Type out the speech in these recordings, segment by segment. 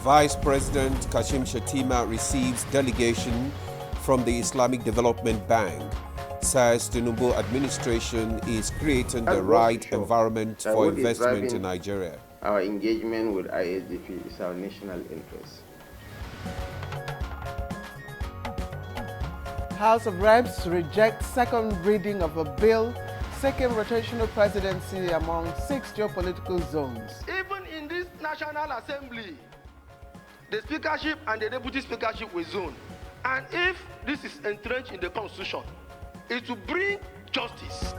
Vice President Kashim Shettima receives delegation from the Islamic Development Bank. Says Tinubu administration is creating the right environment for investment in Nigeria. Our engagement with ISDP is our national interest. House of Reps rejects second reading of a bill seeking rotational presidency among 6 geopolitical zones. Even in this National Assembly, the speakership and the deputy speakership will zone. And if this is entrenched in the Constitution, it will bring justice.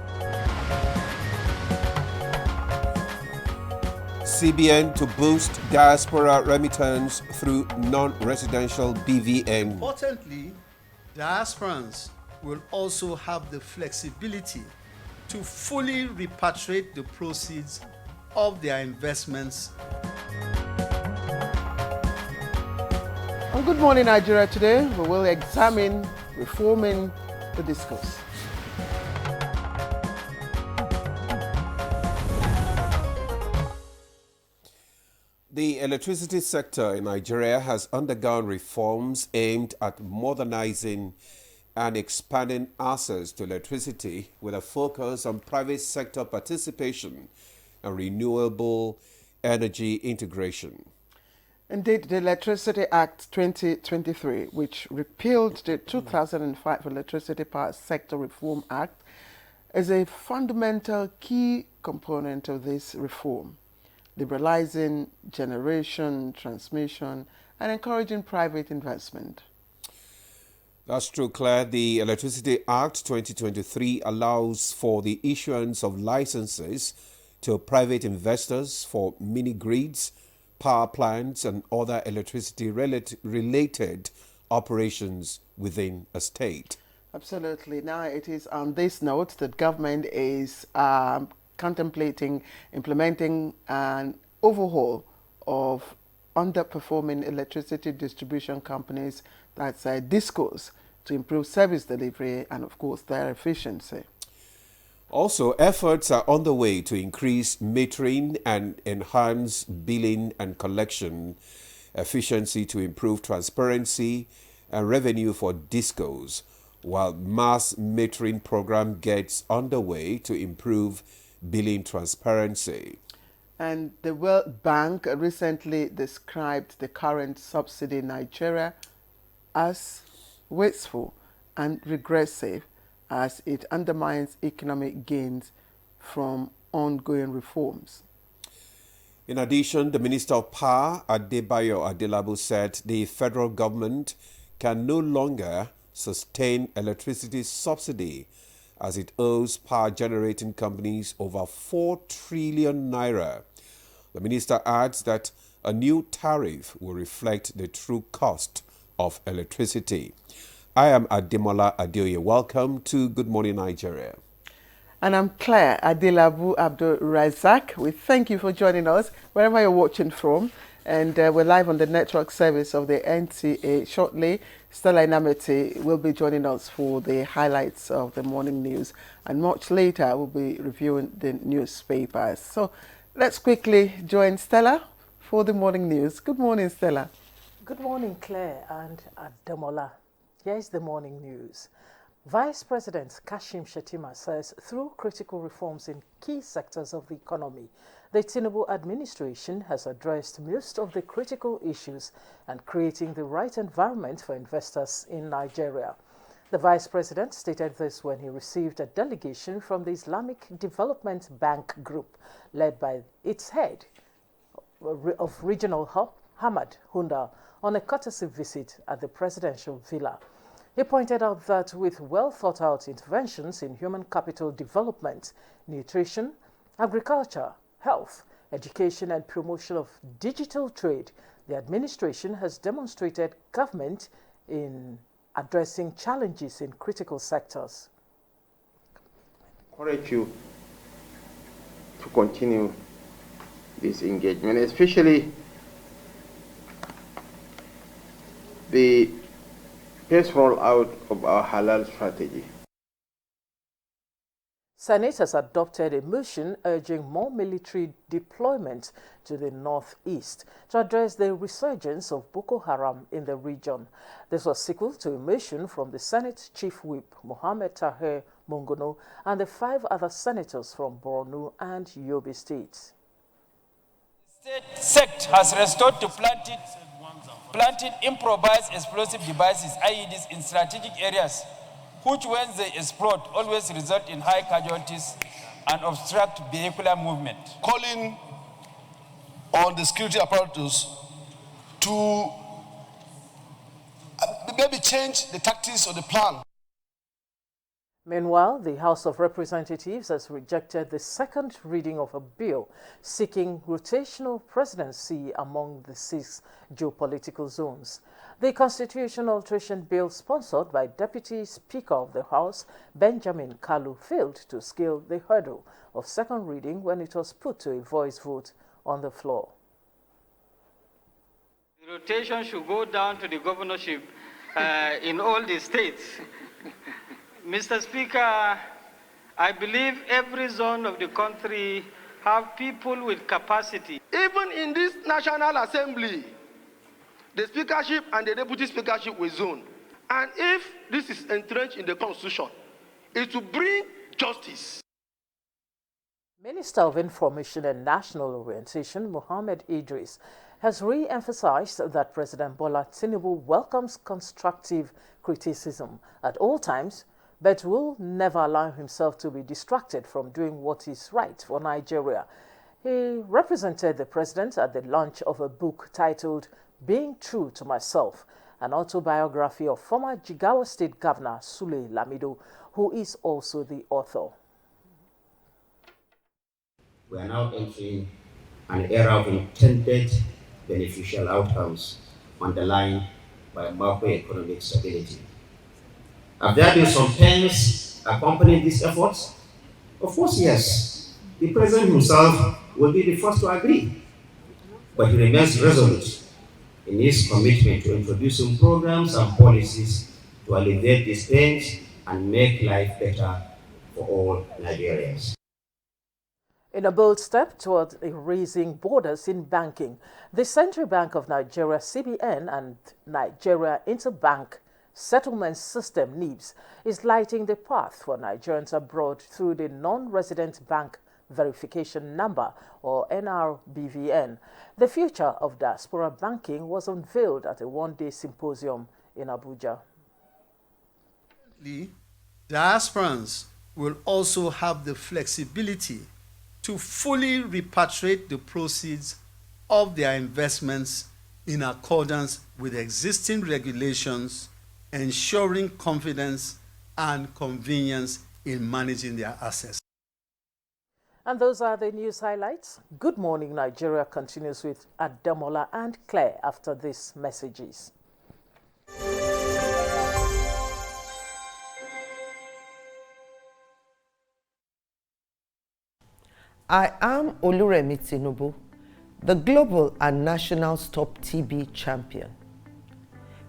CBN to boost diaspora remittance through non-residential BVN. Importantly, diasporans will also have the flexibility to fully repatriate the proceeds of their investments. On Good Morning Nigeria today, we will examine reforming the DISCOS. The electricity sector in Nigeria has undergone reforms aimed at modernizing and expanding access to electricity with a focus on private sector participation and renewable energy integration. Indeed, the Electricity Act 2023, which repealed the 2005 Electricity Power Sector Reform Act, is a fundamental key component of this reform, liberalizing generation, transmission, and encouraging private investment. That's true, Claire. The Electricity Act 2023 allows for the issuance of licenses to private investors for mini-grids, power plants, and other electricity-related operations within a state. Absolutely. Now, it is on this note that government is contemplating implementing an overhaul of underperforming electricity distribution companies, that's DISCOS, to improve service delivery and, of course, their efficiency. Also, efforts are underway to increase metering and enhance billing and collection efficiency to improve transparency and revenue for DISCOs, while mass metering program gets underway to improve billing transparency. And the World Bank recently described the current subsidy in Nigeria as wasteful and regressive, as it undermines economic gains from ongoing reforms. In addition, the Minister of Power, Adebayo Adelabu, said the federal government can no longer sustain electricity subsidy as it owes power generating companies over 4 trillion naira. The minister adds that a new tariff will reflect the true cost of electricity. I am Ademola Adeoye. Welcome to Good Morning Nigeria. And I'm Claire Adelabu Abdul Razak. We thank you for joining us wherever you're watching from. And we're live on the network service of the NTA shortly. Stella Inamete will be joining us for the highlights of the morning news. And much later, we'll be reviewing the newspapers. So let's quickly join Stella for the morning news. Good morning, Stella. Good morning, Claire and Ademola. Here's the morning news. Vice President Kashim Shettima says through critical reforms in key sectors of the economy, the Tinubu administration has addressed most of the critical issues and creating the right environment for investors in Nigeria. The Vice President stated this when he received a delegation from the Islamic Development Bank Group, led by its head of Regional Hub, Hamad Hundal, on a courtesy visit at the presidential villa. He pointed out that with well-thought-out interventions in human capital development, nutrition, agriculture, health, education, and promotion of digital trade, the administration has demonstrated government in addressing challenges in critical sectors. I encourage you to continue this engagement, especially the first rollout of our halal strategy. Senate has adopted a motion urging more military deployment to the northeast to address the resurgence of Boko Haram in the region. This was sequel to a motion from the Senate Chief Whip, Mohammed Tahir Mongono, and the 5 other senators from Borno and Yobe states. The state sect has restored to planting improvised explosive devices, IEDs, in strategic areas, which when they explode always result in high casualties and obstruct vehicular movement. Calling on the security apparatus to maybe change the tactics or the plan. Meanwhile, the House of Representatives has rejected the second reading of a bill seeking rotational presidency among the 6 geopolitical zones. The constitutional alteration bill sponsored by Deputy Speaker of the House, Benjamin Kalu, failed to scale the hurdle of second reading when it was put to a voice vote on the floor. The rotation should go down to the governorship in all the states. Mr. Speaker, I believe every zone of the country have people with capacity. Even in this National Assembly, the speakership and the deputy speakership will zone. And if this is entrenched in the Constitution, it will bring justice. Minister of Information and National Orientation, Mohammed Idris, has re-emphasized that President Bola Tinubu welcomes constructive criticism at all times, but will never allow himself to be distracted from doing what is right for Nigeria. He represented the president at the launch of a book titled Being True to Myself, an autobiography of former Jigawa State Governor Sule Lamido, who is also the author. We are now entering an era of intended beneficial outcomes underlined by macroeconomic stability. Have there been some pains accompanying these efforts? Of course, yes. The president himself will be the first to agree, but he remains resolute in his commitment to introducing programs and policies to alleviate these pains and make life better for all Nigerians. In a bold step toward erasing borders in banking, the Central Bank of Nigeria, CBN, and Nigeria Interbank Settlement System, NIBS, is lighting the path for Nigerians abroad through the Non-Resident Bank Verification Number, or NRBVN. The future of diaspora banking was unveiled at a one-day symposium in Abuja. Diasporans will also have the flexibility to fully repatriate the proceeds of their investments in accordance with existing regulations, ensuring confidence and convenience in managing their assets. And those are the news highlights. Good Morning Nigeria continues with Ademola and Claire after these messages. I am Oluremi Tinubu, the global and national Stop TB champion.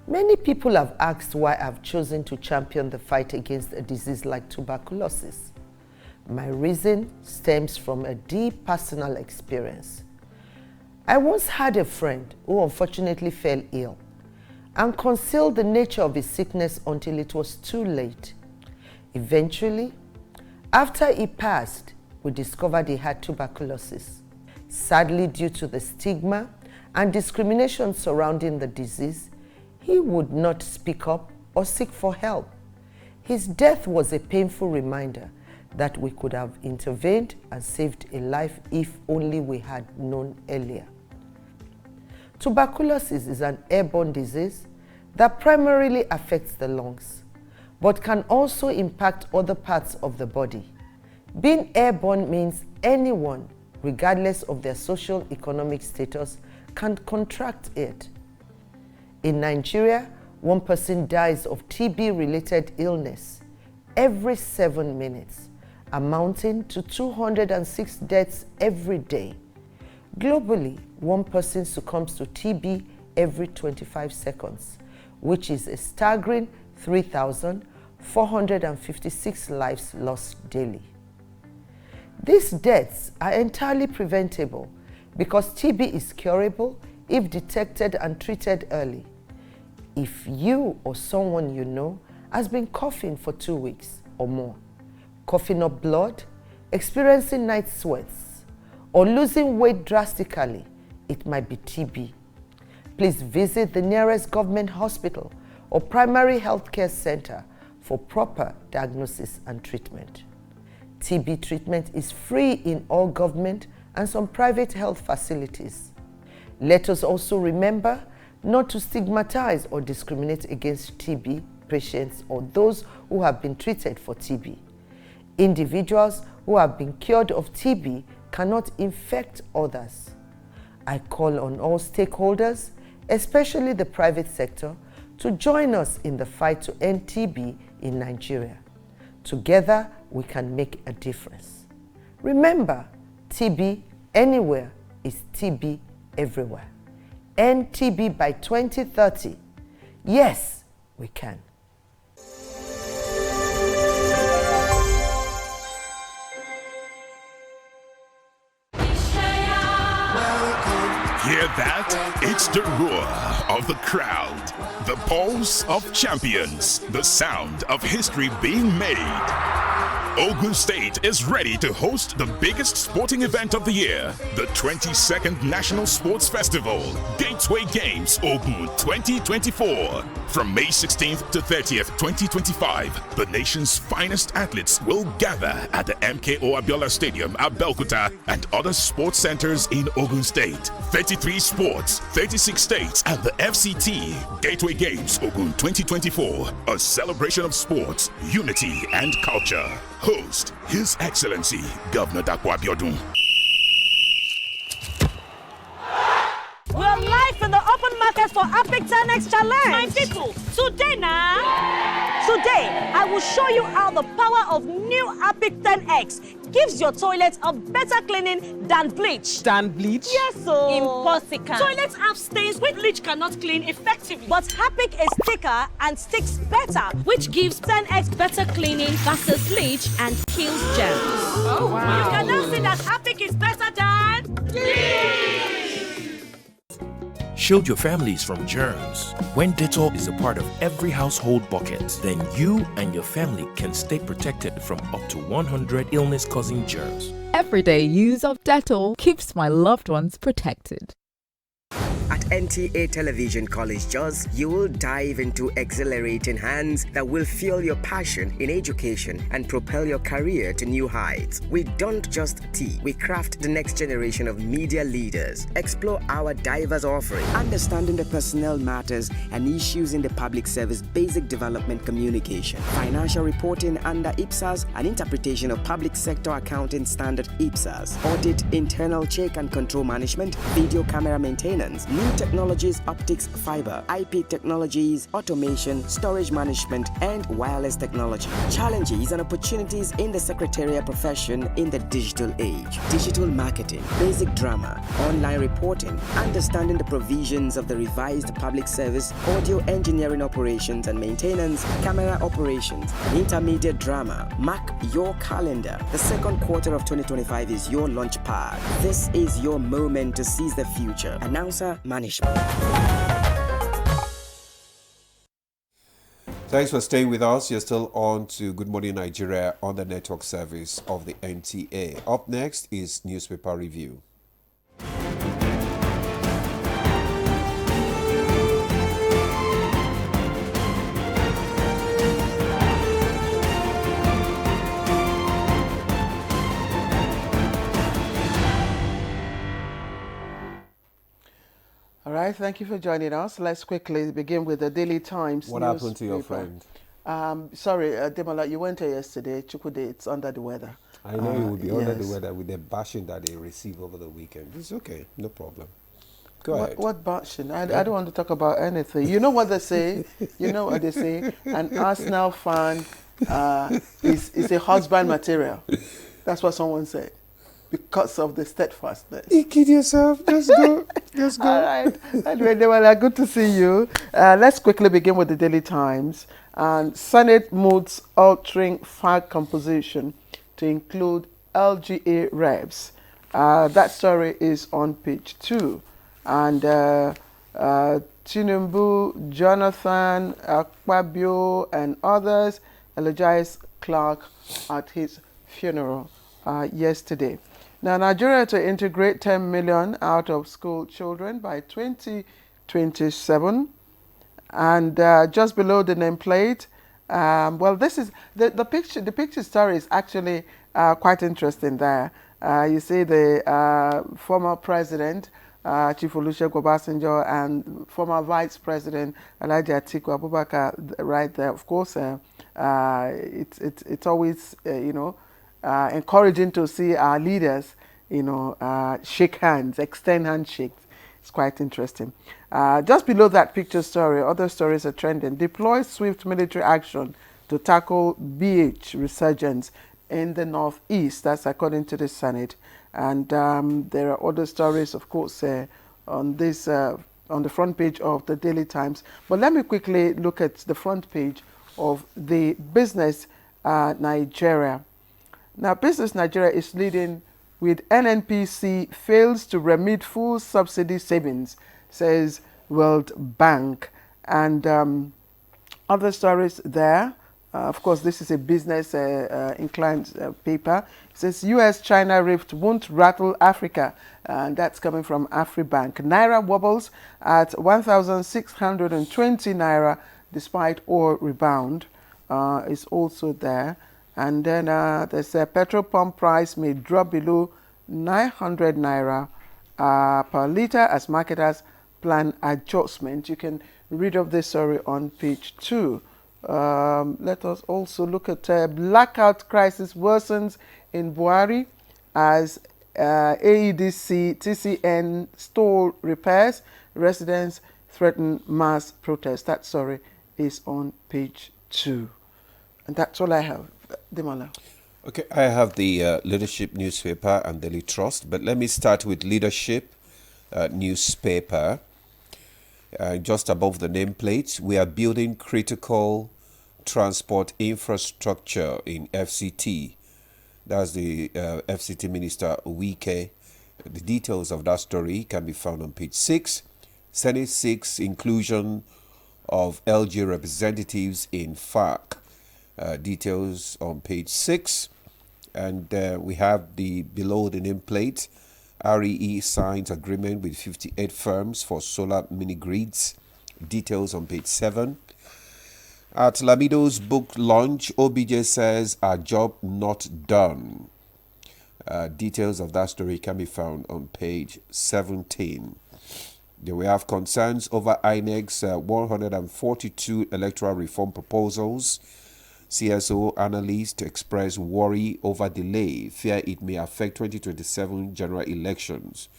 Many people have asked why I've chosen to champion the fight against a disease like tuberculosis. My reason stems from a deep personal experience. I once had a friend who unfortunately fell ill and concealed the nature of his sickness until it was too late. Eventually, after he passed, we discovered he had tuberculosis. Sadly, due to the stigma and discrimination surrounding the disease, he would not speak up or seek for help. His death was a painful reminder that we could have intervened and saved a life if only we had known earlier. Tuberculosis is an airborne disease that primarily affects the lungs, but can also impact other parts of the body. Being airborne means anyone, regardless of their social economic status, can contract it. In Nigeria, 1 person dies of TB-related illness every 7 minutes, amounting to 206 deaths every day. Globally, 1 person succumbs to TB every 25 seconds, which is a staggering 3,456 lives lost daily. These deaths are entirely preventable because TB is curable if detected and treated early. If you or someone you know has been coughing for 2 weeks or more, coughing up blood, experiencing night sweats, or losing weight drastically, it might be TB. Please visit the nearest government hospital or primary healthcare center for proper diagnosis and treatment. TB treatment is free in all government and some private health facilities. Let us also remember not to stigmatize or discriminate against TB patients or those who have been treated for TB. Individuals who have been cured of TB cannot infect others. I call on all stakeholders, especially the private sector, to join us in the fight to end TB in Nigeria. Together, we can make a difference. Remember, TB anywhere is TB everywhere. End TB by 2030. Yes, we can. Hear that? It's the roar of the crowd, the pulse of champions, the sound of history being made. Ogun State is ready to host the biggest sporting event of the year, the 22nd National Sports Festival, Gateway Games Ogun 2024. From May 16th to 30th, 2025, the nation's finest athletes will gather at the MKO Abiola Stadium, Abeokuta, and other sports centers in Ogun State. 33 sports, 36 states, and the FCT Gateway Games Ogun 2024, a celebration of sports, unity, and culture. Host, His Excellency Governor Dapo Abiodun. We're live in the open market for Epic 10X Challenge. My people, today I will show you how the power of new Epic 10X gives your toilet a better cleaning than bleach. Than bleach? Yes, so. Impossible. Toilets have stains which bleach cannot clean effectively. But Epic is thicker and sticks better, which gives 10X better cleaning versus bleach and kills germs. Oh, wow. You can now see that Epic is better than bleach. Shield your families from germs. When Dettol is a part of every household bucket, then you and your family can stay protected from up to 100 illness-causing germs. Everyday use of Dettol keeps my loved ones protected. At NTA Television College Jos, you will dive into exhilarating hands that will fuel your passion in education and propel your career to new heights. We don't just teach, we craft the next generation of media leaders. Explore our diverse offering, understanding the personnel matters and issues in the public service basic development communication, financial reporting under IPSAS and interpretation of public sector accounting standard IPSAS, audit, internal check and control management, video camera maintenance, new technologies, optics, fiber, IP technologies, automation, storage management, and wireless technology. Challenges and opportunities in the secretarial profession in the digital age. Digital marketing, basic drama, online reporting, understanding the provisions of the revised public service, audio engineering operations and maintenance, camera operations, and intermediate drama. Mark your calendar. The second quarter of 2025 is your launch pad. This is your moment to seize the future. Announcer Management. Thanks for staying with us. You're still on to Good Morning Nigeria on the network service of the NTA. Up next is Newspaper Review. All right, thank you for joining us. Let's quickly begin with the Daily Times. What happened to your friend? Sorry, Demola, you went there yesterday. Chukwude, it's under the weather. I know you will be under the weather with the bashing that they receive over the weekend. It's okay, no problem. Go ahead. What bashing? I don't want to talk about anything. You know what they say? You know what they say? An Arsenal fan is a husband material. That's what someone said. Because of the steadfastness. You kid yourself. Let's go. Let's go. All right. Anyway, Demola, good to see you. Let's quickly begin with the Daily Times. And Senate moods altering flag composition to include LGA reps. That story is on page 2. And Tinubu, Jonathan, Akpabio, and others eulogized Clark at his funeral yesterday. Now, Nigeria to integrate 10 million out of school children by 2027. And just below the nameplate, well, this is the picture. The picture story is actually quite interesting. There, you see the former president, Chief Olusegun Obasanjo, and former Vice President Alhaji Atiku Abubakar right there. Of course, it's always encouraging to see our leaders, shake hands, extend handshakes. It's quite interesting. Just below that picture story, other stories are trending. Deploy swift military action to tackle BH resurgence in the Northeast. That's according to the Senate. And there are other stories, of course, on this on the front page of the Daily Times. But let me quickly look at the front page of the Business Nigeria. Now, Business Nigeria is leading with NNPC fails to remit full subsidy savings, says World Bank. And other stories there. Of course, this is a business inclined paper. It says US-China rift won't rattle Africa. And that's coming from AfriBank. Naira wobbles at 1,620 Naira despite oil rebound. Is also there. And then there's a petrol pump price may drop below 900 Naira per litre as marketers plan adjustment. You can read of this story on page 2. Let us also look at blackout crisis worsens in Buhari as AEDC TCN stall repairs. Residents threaten mass protest. That story is on page 2. And that's all I have. Demola. Okay, I have the Leadership newspaper and Daily Trust, but let me start with Leadership newspaper. Just above the nameplate, we are building critical transport infrastructure in FCT. That's the FCT Minister Wike. The details of that story can be found on page 6. Senate 6 inclusion of LG representatives in FARC. Details on page 6. And we have the below the nameplate. REE signs agreement with 58 firms for solar mini grids. Details on page 7. At Lamido's book launch, OBJ says our job not done. Details of that story can be found on page 17. Then we have concerns over INEC's 142 electoral reform proposals. CSO analysts express worry over delay, fear it may affect 2027 general elections.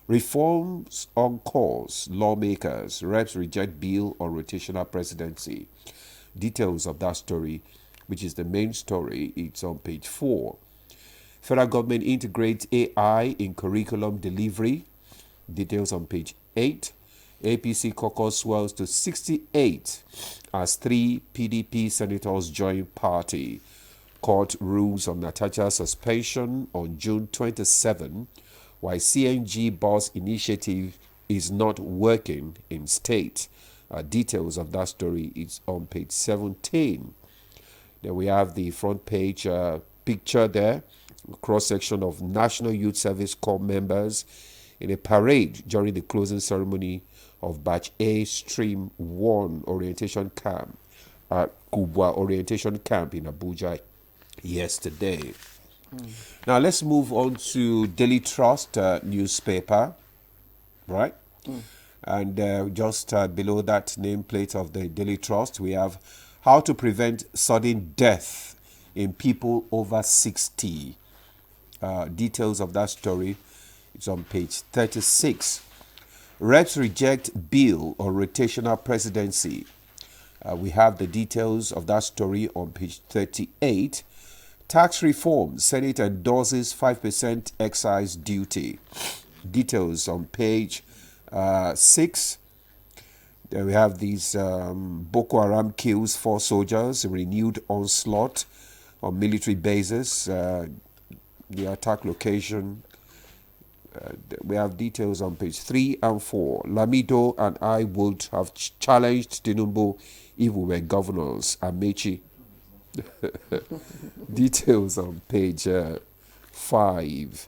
Reforms on course, lawmakers, reps reject bill on rotational presidency. Details of that story, which is the main story, it's on page 4. Federal government integrates AI in curriculum delivery. Details on page 8. APC caucus swells to 68 as 3 PDP senators join party. Court rules on Natasha suspension on June 27, while CNG bus initiative is not working in state. Details of that story is on page 17. Then we have the front page picture there, cross-section of National Youth Service Corps members in a parade during the closing ceremony of Batch A Stream 1 orientation camp at Kubwa Orientation Camp in Abuja yesterday. Now let's move on to Daily Trust newspaper, right? And just below that nameplate of the Daily Trust, we have how to prevent sudden death in people over 60. Details of that story, it's on page 36. Reps reject bill on rotational presidency. We have the details of that story on page 38. Tax reform, Senate endorses 5% excise duty. Details on page 6. There we have these Boko Haram kills 4 soldiers, renewed onslaught on military bases. the attack location. We have details on page 3 and 4. Lamido and I would have challenged Tinubu if we were governors. Amechi. Details on page 5.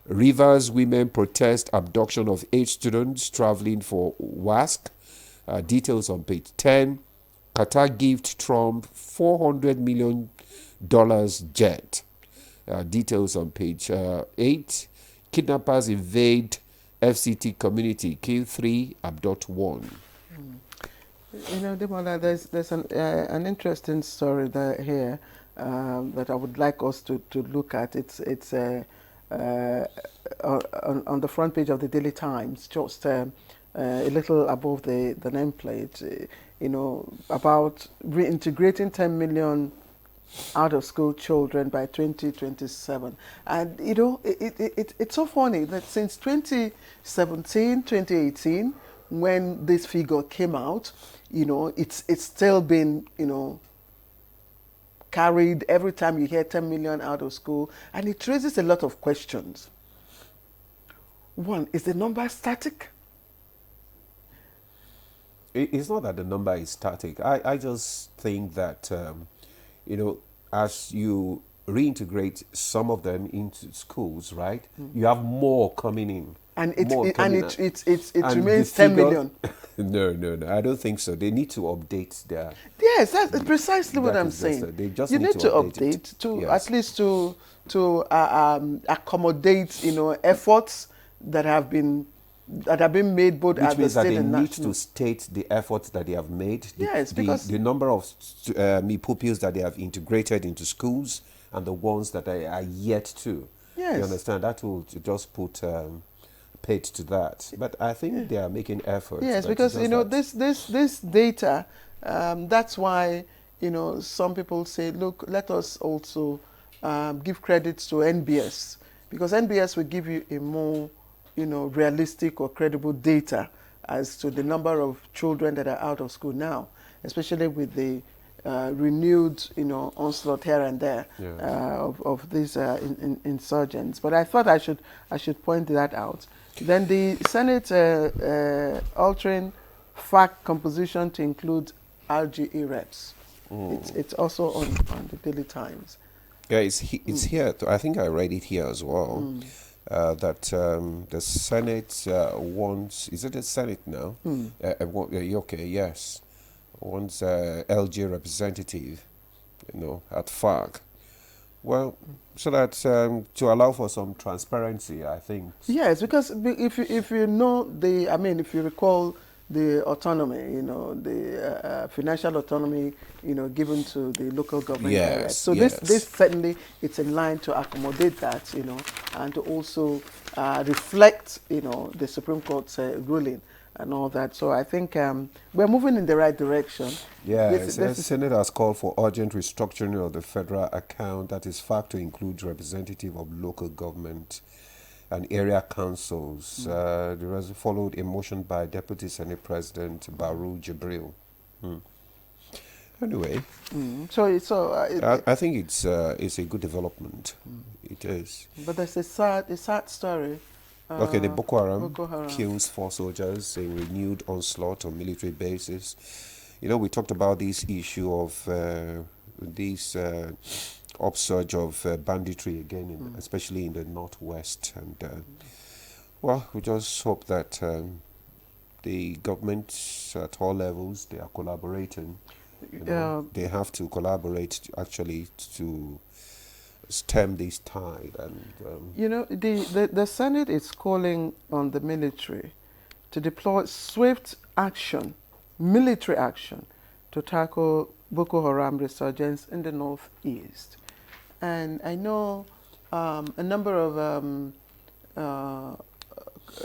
Rivers women protest abduction of 8 students traveling for WASC. Details on page 10. Qatar gift Trump $400 million jet. Details on page 8. Kidnappers invade FCT community, kill 3, abduct 1. You know, Demola, there's an interesting story here that I would like us to look at. It's on the front page of the Daily Times, just a little above the nameplate. You know, about reintegrating 10 million out-of-school children by 2027. And, you know, it's so funny that since 2017, 2018, when this figure came out, you know, it's still been, you know, carried every time you hear 10 million out of school, and it raises a lot of questions. One, is the number static? It's not that the number is static. I just think that, you know, as you reintegrate some of them into schools, right, you have more coming in. And it remains 10 million. No. I don't think so. They need to update their... Yes, that's precisely what I'm saying. They just you need to update to yes. At least to accommodate, you know, efforts that have been made both at the state and national. Which means that they need to state the efforts that they have made. Yes, because the number of pupils that they have integrated into schools and the ones that are yet to. Yes. You understand? That will just put paid to that. But I think they are making efforts. Yes, because, you know, this data, that's why, you know, some people say, look, let us also give credit to NBS, because NBS will give you a more, you know, realistic or credible data as to the number of children that are out of school now, especially with the renewed, you know, onslaught here and there of these insurgents. But I thought I should point that out. Then the Senate altering FAC composition to include RGE reps. It's also on the Daily Times. Yeah, it's here. I think I read it here as well. That the Senate wants, is it the Senate now? Okay, yes. Wants LG representative, you know, at FARC. Well, so that to allow for some transparency, I think. Yes, because if you know if you recall the autonomy, you know, the financial autonomy, you know, given to the local government areas. So this certainly, it's in line to accommodate that, you know, and to also reflect, you know, the Supreme Court's ruling and all that. So I think we're moving in the right direction. Yeah, the Senate has called for urgent restructuring of the federal account, that is FAC, to include representative of local government and area councils. There has followed a motion by Deputy Senate President Baru Jibril. Anyway, I think it's a good development. It is. But there's a sad story. Okay, the Boko Haram kills 4 soldiers in renewed onslaught on military bases. You know, we talked about this issue of this upsurge of banditry again, especially in the northwest. And well, we just hope that the government at all levels, they are collaborating. You know, they have to collaborate actually to stem this tide. And you know, the Senate is calling on the military to deploy swift action, military action, to tackle Boko Haram resurgence in the northeast. And I know a number of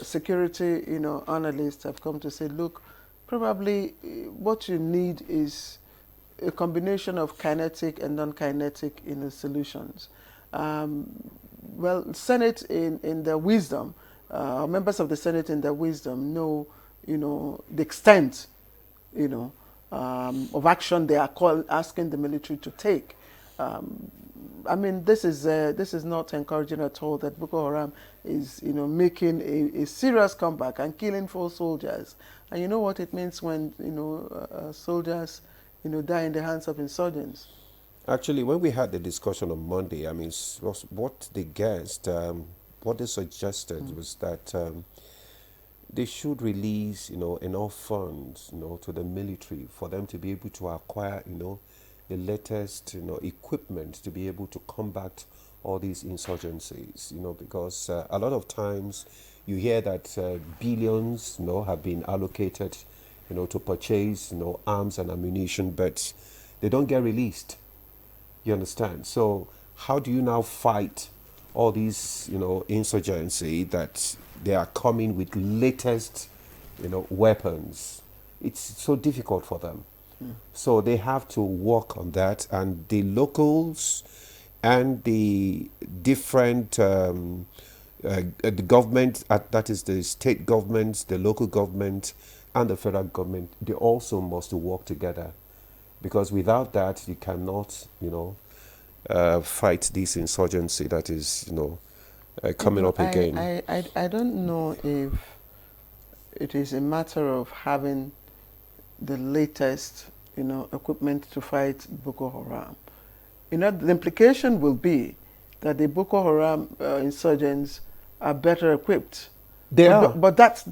security, you know, analysts have come to say, look, probably what you need is a combination of kinetic and non-kinetic, you know, solutions. Well, Senate in their wisdom, members of the Senate in their wisdom know, you know, the extent, you know, of action they are asking the military to take. I mean, this is not encouraging at all that Boko Haram is, making a serious comeback and killing 4 soldiers. And you know what it means when, soldiers, die in the hands of insurgents. Actually, when we had the discussion on Monday, I mean, what they guessed, what they suggested was that they should release, enough funds, to the military for them to be able to acquire, the latest, equipment to be able to combat all these insurgencies, because a lot of times you hear that billions, have been allocated, to purchase, arms and ammunition, but they don't get released. You understand? So how do you now fight all these, insurgency that they are coming with latest, weapons? It's so difficult for them. So they have to work on that, and the locals and the different the government, that is the state governments, the local government, and the federal government, they also must work together, because without that you cannot, fight this insurgency that is, coming up again. I don't know if it is a matter of having the latest, equipment to fight Boko Haram. The implication will be that the Boko Haram insurgents are better equipped. They are. But that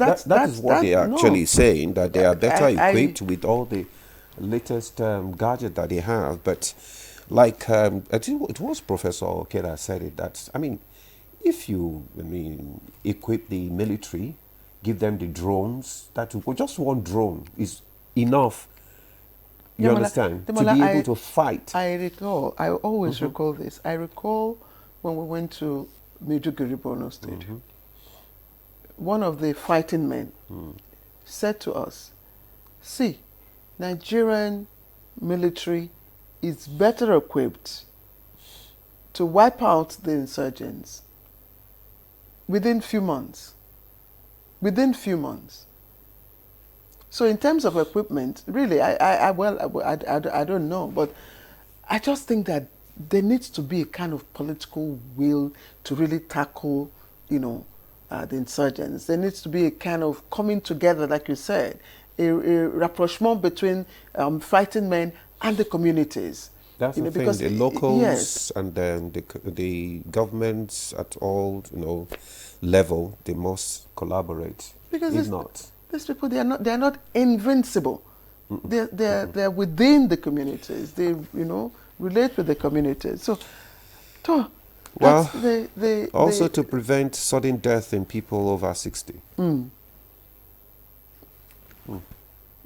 is what they are actually saying, that they are better equipped with all the latest gadget that they have. But like, I think it was Professor Oke that said it, that, I mean, if you, equip the military, give them the drones, just one drone is enough. You understand? To be able to fight. I always recall this. I recall when we went to Maiduguri, Borno State. One of the fighting men said to us, see, Nigerian military is better equipped to wipe out the insurgents within few months. Within few months. So in terms of equipment, really, I don't know, but I just think that there needs to be a kind of political will to really tackle, the insurgents. There needs to be a kind of coming together, like you said, a rapprochement between fighting men and the communities. That's the thing, because the locals and then the governments at all, level, they must collaborate. Because if not, these people, they are not invincible. They're within the communities. They relate with the communities. So, to prevent sudden death in people over 60.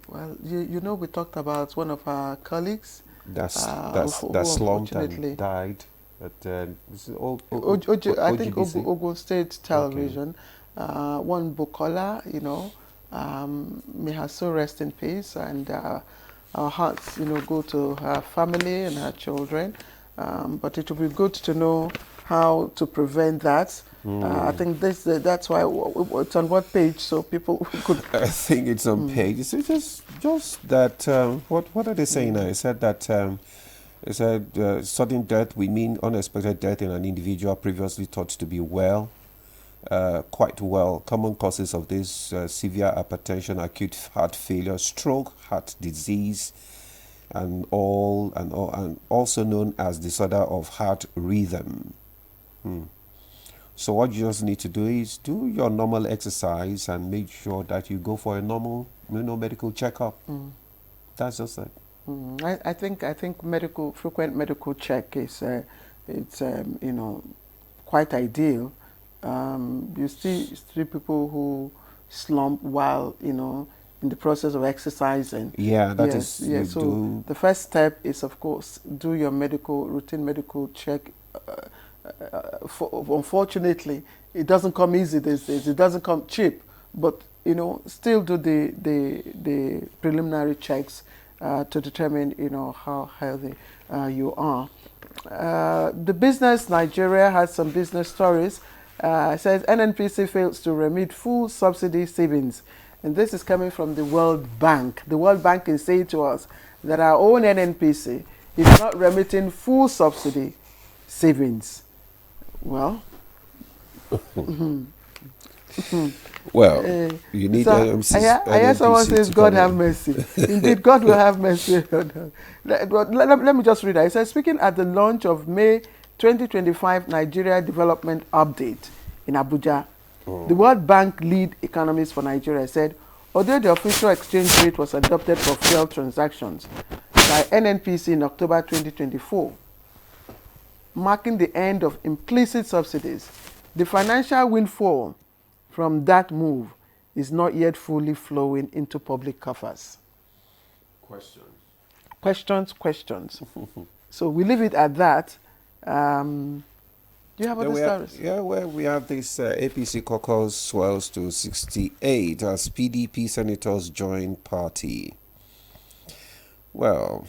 Well, we talked about one of our colleagues that slumped and died at I think Ogun State Television. One Bukola, may her soul rest in peace, and our hearts, go to her family and her children. But it would be good to know how to prevent that. I think that's why it's on what page, so people could. I think it's on page. It's just that. What are they saying now? It said that. It said sudden death. We mean unexpected death in an individual previously thought to be well. Quite well. Common causes of this: severe hypertension, acute heart failure, stroke, heart disease, and also known as disorder of heart rhythm. So what you just need to do is do your normal exercise and make sure that you go for a normal, medical checkup. That's just it. I think frequent medical check is quite ideal. You see people who slump while in the process of exercising. Yeah, that is. So the first step is, of course, do your routine medical check. Unfortunately, it doesn't come easy these days. It doesn't come cheap, but still do the preliminary checks to determine how healthy you are. The business Nigeria has some business stories. It says NNPC fails to remit full subsidy savings, and this is coming from the World Bank. The World Bank is saying to us that our own NNPC is not remitting full subsidy savings. Well, well, you need. I hear someone says, "God have mercy." Indeed, God will have mercy. Let me just read that. It says, speaking at the launch of May 2025 Nigeria Development Update in Abuja, the World Bank lead economist for Nigeria said, although the official exchange rate was adopted for fuel transactions by NNPC in October 2024, marking the end of implicit subsidies, the financial windfall from that move is not yet fully flowing into public coffers. Questions. So we leave it at that. Do you have other stories? Well, we have this APC caucus swells to 68 as PDP senators join party. Well,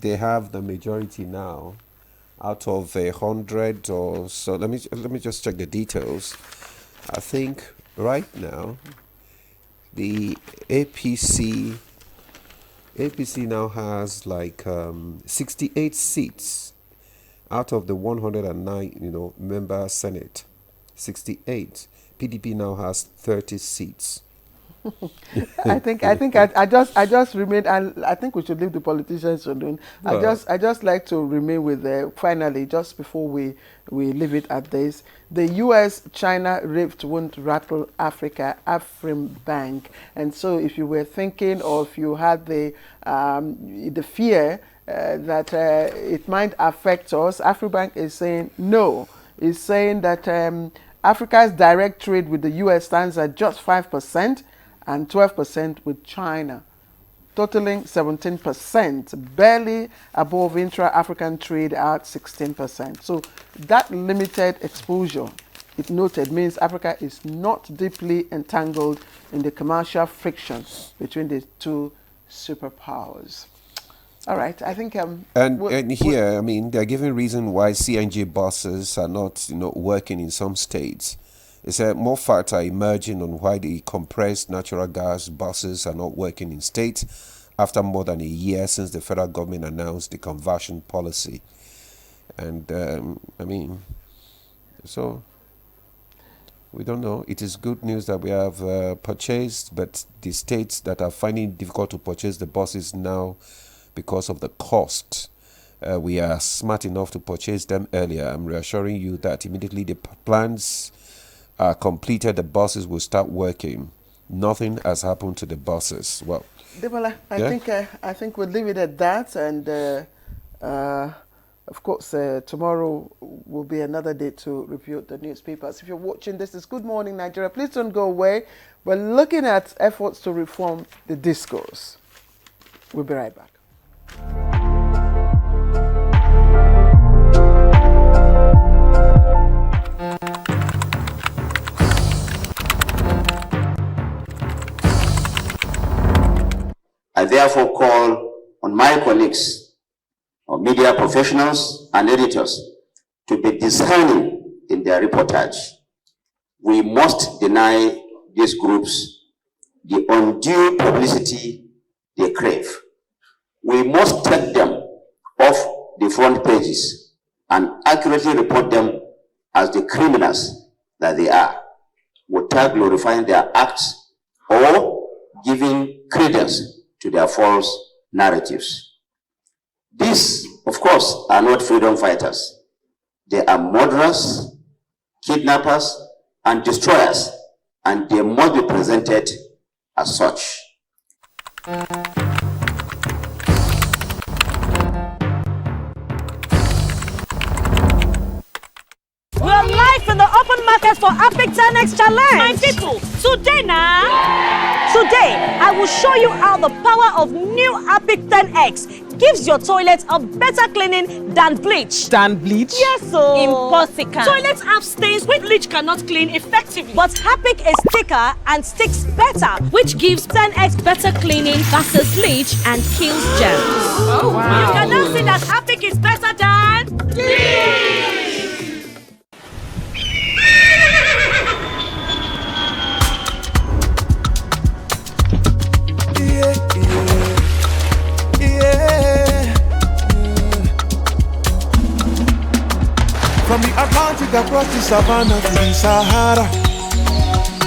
they have the majority now out of 100 or so. Let me just check the details. I think right now the APC now has like 68 seats out of the 109 member Senate. 68. PDP now has 30 seats. I just remain, and I think we should leave the politicians alone. I just like to remain with finally, just before we leave it at this, the US-China rift won't rattle Africa, Afrimbank. And so if you were thinking, or if you had the fear that it might affect us, Afrimbank is saying no. It's saying that Africa's direct trade with the US stands at just 5%, and 12% with China, totaling 17%, barely above intra-African trade at 16%. So that limited exposure, it noted, means Africa is not deeply entangled in the commercial friction between the two superpowers. All right, I think... and here, I mean, they're giving reason why CNG buses are not, working in some states. It's more facts are emerging on why the compressed natural gas buses are not working in states after more than a year since the federal government announced the conversion policy. And, so we don't know. It is good news that we have purchased, but the states that are finding it difficult to purchase the buses now because of the cost, we are smart enough to purchase them earlier. I'm reassuring you that immediately the plans are completed, the buses will start working. Nothing has happened to the buses. Well, Debola, I think we'll leave it at that. And of course, tomorrow will be another day to review the newspapers. If you're watching, this is Good Morning Nigeria. Please don't go away. We're looking at efforts to reform the DISCOS. We'll be right back. I therefore call on my colleagues, or media professionals and editors, to be discerning in their reportage. We must deny these groups the undue publicity they crave. We must take them off the front pages and accurately report them as the criminals that they are, without glorifying their acts or giving credence to their false narratives. These, of course, are not freedom fighters. They are murderers, kidnappers, and destroyers, and they must be presented as such. We're live in the open market for Epic 10X Challenge. My people, today I will show you how the power of new Epic 10X gives your toilet a better cleaning than bleach. Than bleach? Yes, so. Impossible. Toilets have stains which bleach cannot clean effectively. But Epic is thicker and sticks better, which gives 10X better cleaning versus bleach and kills germs. Oh, wow. You can now see that Epic is better than bleach. Africa across the savannah to the Sahara.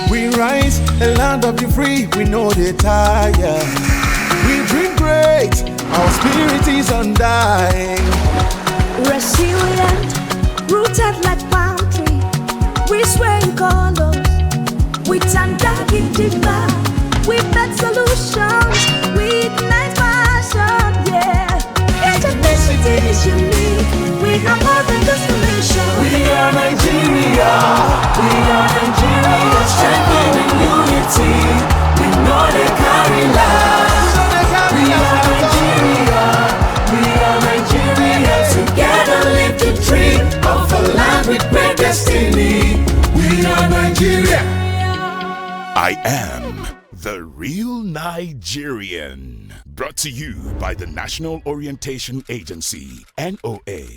We rise, a land of the free, we know they tire. We dream great, our spirit is undying. Resilient, rooted like palm tree. We sway in colors, with undying demand. We bet solutions, we ignite passion, yeah. Ethnicity is unique, we are more than just a nation. We are Nigeria, we are Nigeria, strengthening unity. We know they carry lives. We are Nigeria, we are Nigeria. Together live the dream of a land with great destiny. We are Nigeria. I am the real Nigerian. Brought to you by the National Orientation Agency, NOA.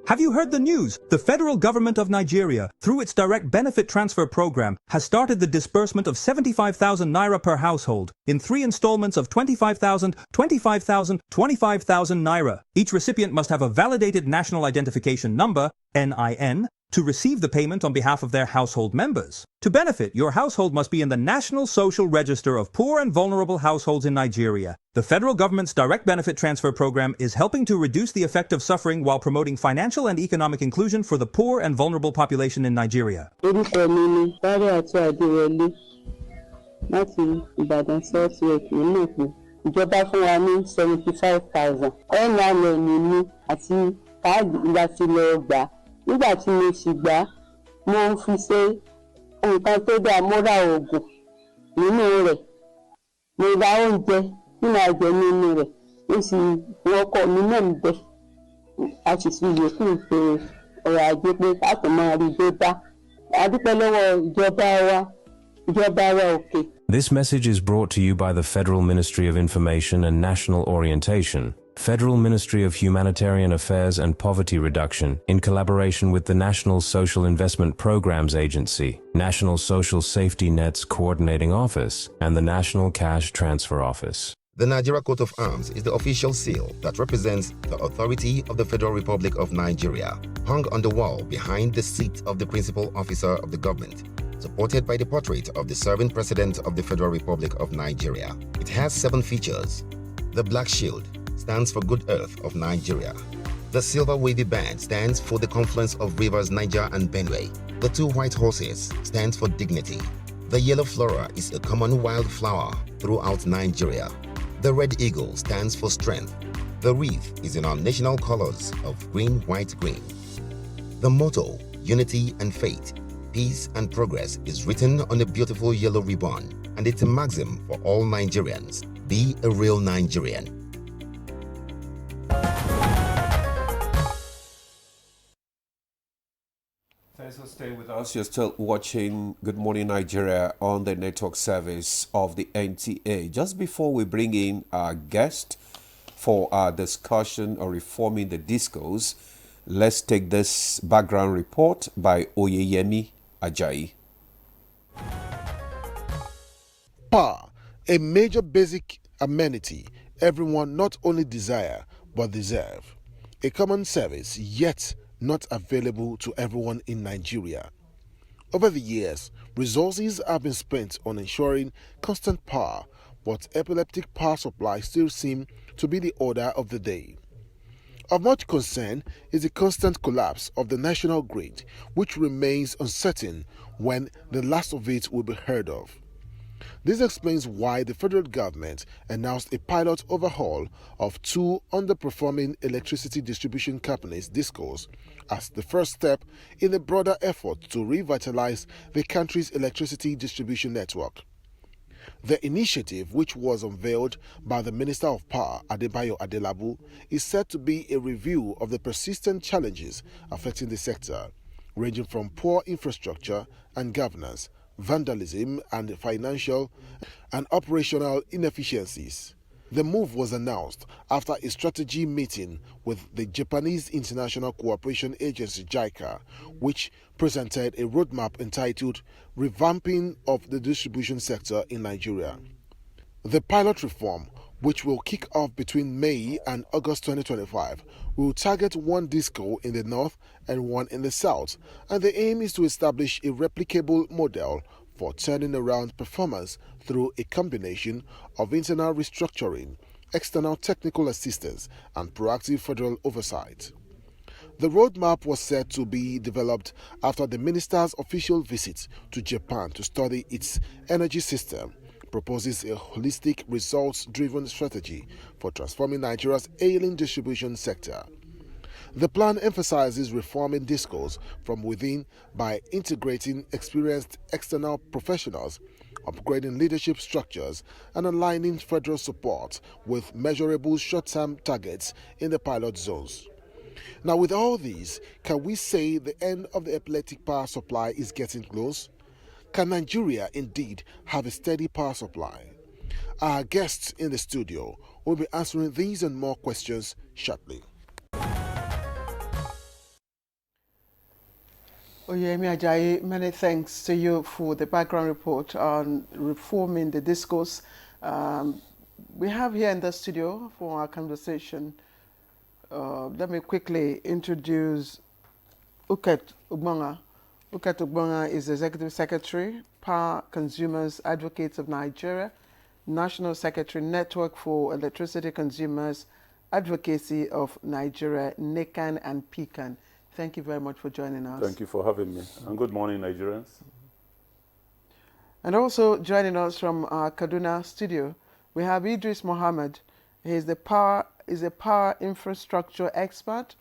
Have you heard the news? The federal government of Nigeria, through its direct benefit transfer program, has started the disbursement of 75,000 naira per household in 3 installments of 25,000, 25,000, 25,000 naira. Each recipient must have a validated national identification number, NIN, to receive the payment on behalf of their household members. To benefit, your household must be in the National Social Register of Poor and Vulnerable Households in Nigeria. The federal government's direct benefit transfer program is helping to reduce the effect of suffering while promoting financial and economic inclusion for the poor and vulnerable population in Nigeria. Ìjọba fún wa ní 75,000. NIN mi àti káàdì láti lọ gbà. Nígbà tí mo sì gbà, mo fi ṣe nǹkan tó dáa, mo ra oògùn nínú rẹ̀. Mo ra oúnjẹ tí màá jẹ nínú rẹ̀. Mo sì wọkọ̀ mi náà ń bẹ. A sì fi yòókù ṣe ọ̀rọ̀ ajé pé ká tó máa rí dé bá. A dúpẹ́ lọ́wọ́ ìjọba wa òkè. This message is brought to you by the Federal Ministry of Information and National Orientation, Federal Ministry of Humanitarian Affairs and Poverty Reduction, in collaboration with the National Social Investment Programs Agency, National Social Safety Nets Coordinating Office, and the National Cash Transfer Office. The Nigeria Coat of Arms is the official seal that represents the authority of the Federal Republic of Nigeria, hung on the wall behind the seat of the principal officer of the government, supported by the portrait of the serving President of the Federal Republic of Nigeria. It has 7 features. The black shield stands for Good Earth of Nigeria. The silver wavy band stands for the confluence of rivers Niger and Benue. The 2 white horses stands for dignity. The yellow flora is a common wildflower throughout Nigeria. The red eagle stands for strength. The wreath is in our national colors of green, white, green. The motto, unity and faith, peace and progress, is written on a beautiful yellow ribbon, and it's a maxim for all Nigerians. Be a real Nigerian. Thanks for staying with us. You're still watching Good Morning Nigeria on the network service of the NTA. Just before we bring in our guest for our discussion on reforming the DISCOS, let's take this background report by Oyeyemi Ajayi. Power, a major basic amenity everyone not only desire but deserve. A common service, yet not available to everyone in Nigeria. Over the years, resources have been spent on ensuring constant power, but epileptic power supply still seem to be the order of the day. Of much concern is the constant collapse of the national grid, which remains uncertain when the last of it will be heard of. This explains why the federal government announced a pilot overhaul of 2 underperforming electricity distribution companies, DISCOS, as the first step in a broader effort to revitalize the country's electricity distribution network. The initiative, which was unveiled by the Minister of Power, Adebayo Adelabu, is said to be a review of the persistent challenges affecting the sector, ranging from poor infrastructure and governance, vandalism, and financial and operational inefficiencies. The move was announced after a strategy meeting with the Japanese International Cooperation Agency (JICA), which presented a roadmap entitled Revamping of the Distribution Sector in Nigeria. The pilot reform which will kick off between May and August 2025, will target one DISCO in the north and one in the south, and the aim is to establish a replicable model for turning around performance through a combination of internal restructuring, external technical assistance, and proactive federal oversight. The roadmap was set to be developed after the minister's official visit to Japan to study its energy system, proposes a holistic, results-driven strategy for transforming Nigeria's ailing distribution sector. The plan emphasizes reforming DISCOs from within by integrating experienced external professionals, upgrading leadership structures, and aligning federal support with measurable short-term targets in the pilot zones. Now, with all these, can we say the end of the epileptic power supply is getting close? Can Nigeria indeed have a steady power supply? Our guests in the studio will be answering these and more questions shortly. Oyemi Ajayi, many thanks to you for the background report on reforming the DISCOs. We have here in the studio for our conversation, let me quickly introduce Uket Ugbonga. Uket Ugbonga is Executive Secretary, Power Consumers Advocates of Nigeria, National Secretary, Network for Electricity Consumers Advocacy of Nigeria, NECAN and PCAN. Thank you very much for joining us. Thank you for having me. And good morning, Nigerians. And also joining us from our Kaduna studio, we have Idris Mohammed. He is a power infrastructure expert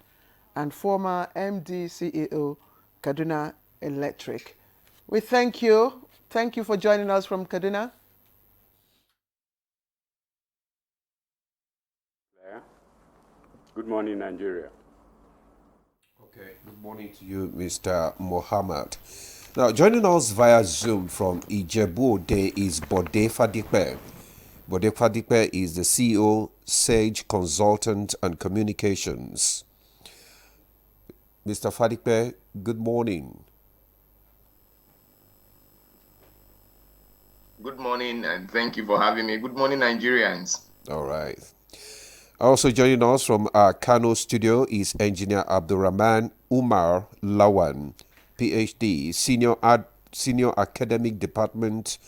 and former MD CEO, Kaduna Electric. We thank you. Thank you for joining us from Kaduna. Good morning, Nigeria. Okay, good morning to you, Mr. Mohammed. Now, joining us via Zoom from Ijebu-Ode is Bode Fadipe. Bode Fadipe is the CEO, Sage Consultant and Communications. Mr. Fadipe, good morning. Good morning, and thank you for having me. Good morning, Nigerians. All right. Also joining us from our Kano studio is Engineer Abdurrahman Umar Lawan, PhD, Senior Academic Department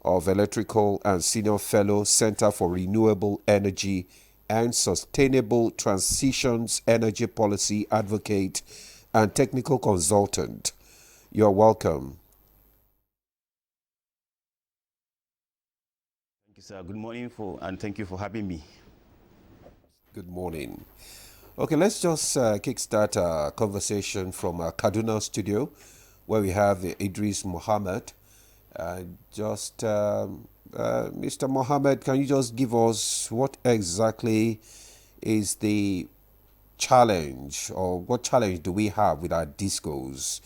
of Electrical and Senior Fellow, Center for Renewable Energy and Sustainable Transitions Energy Policy Advocate and Technical Consultant. You're welcome. Thank you, sir. Good morning, and thank you for having me. Good morning. Okay, let's just kickstart our conversation from our Kaduna studio, where we have Idris Mohammed. Mr. Mohammed, can you just give us what exactly is the challenge, or what challenge do we have with our DISCOs?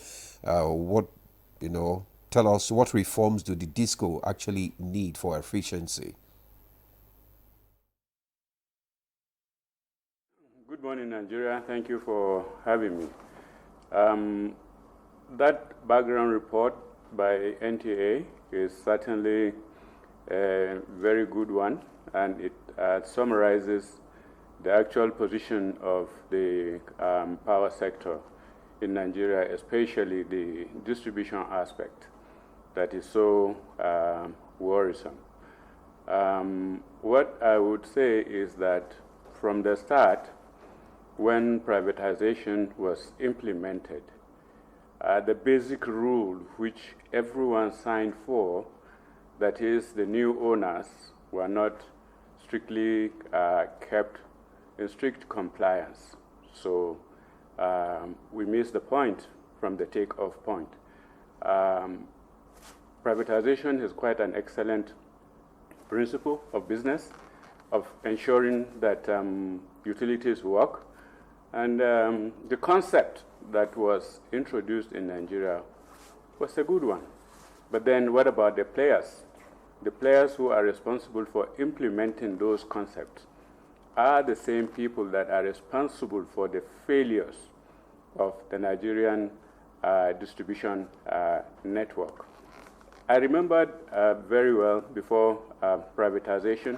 Tell us what reforms do the DISCO actually need for efficiency? Good morning, Nigeria. Thank you for having me. That background report by NTA is certainly a very good one, and it summarizes the actual position of the power sector in Nigeria, especially the distribution aspect that is so worrisome. What I would say is that from the start, when privatization was implemented, the basic rule which everyone signed for, that is the new owners, were not strictly kept in strict compliance. So we missed the point from the take-off point. Privatization is quite an excellent principle of business, of ensuring that utilities work. And the concept that was introduced in Nigeria was a good one. But then what about the players? The players who are responsible for implementing those concepts are the same people that are responsible for the failures of the Nigerian distribution network. I remembered very well before privatization,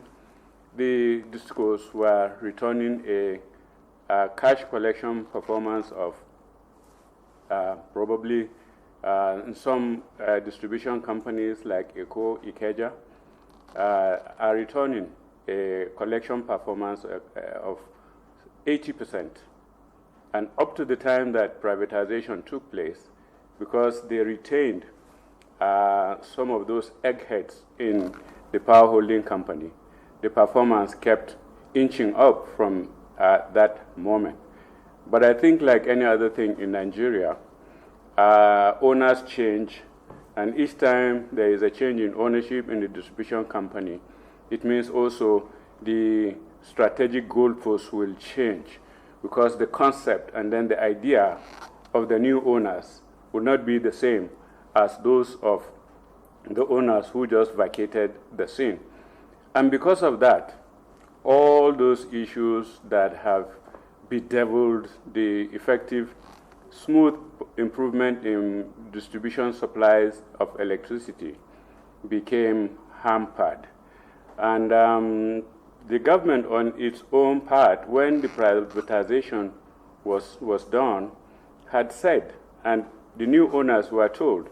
the DISCOS were returning a cash collection performance of probably in some distribution companies like Eco, Ikeja, are returning a collection performance of 80%. And up to the time that privatization took place, because they retained some of those eggheads in the power holding company, the performance kept inching up from that moment. But I think like any other thing in Nigeria, owners change, and each time there is a change in ownership in the distribution company, it means also the strategic goalposts will change, because the concept and then the idea of the new owners will not be the same as those of the owners who just vacated the scene. And because of that, all those issues that have bedeviled the effective, smooth improvement in distribution supplies of electricity became hampered. And the government on its own part, when the privatization was done, had said, and the new owners were told,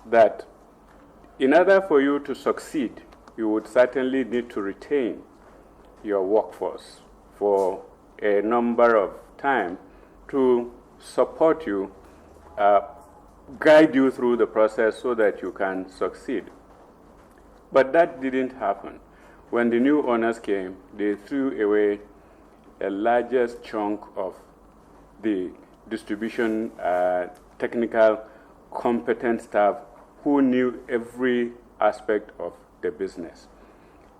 that in order for you to succeed, you would certainly need to retain your workforce for a number of time to support you, guide you through the process so that you can succeed. But that didn't happen. When the new owners came, they threw away a largest chunk of the distribution technical competent staff who knew every aspect of the business.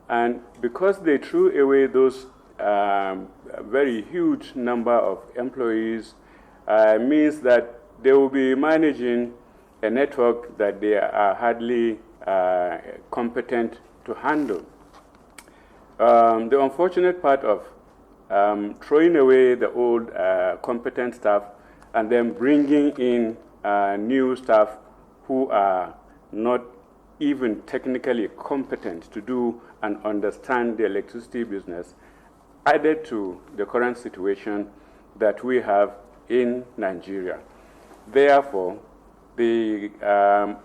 And because they threw away those very huge number of employees, means that they will be managing a network that they are hardly competent to handle. The unfortunate part of throwing away the old competent staff and then bringing in new staff who are not even technically competent to do and understand the electricity business, added to the current situation that we have in Nigeria. Therefore, the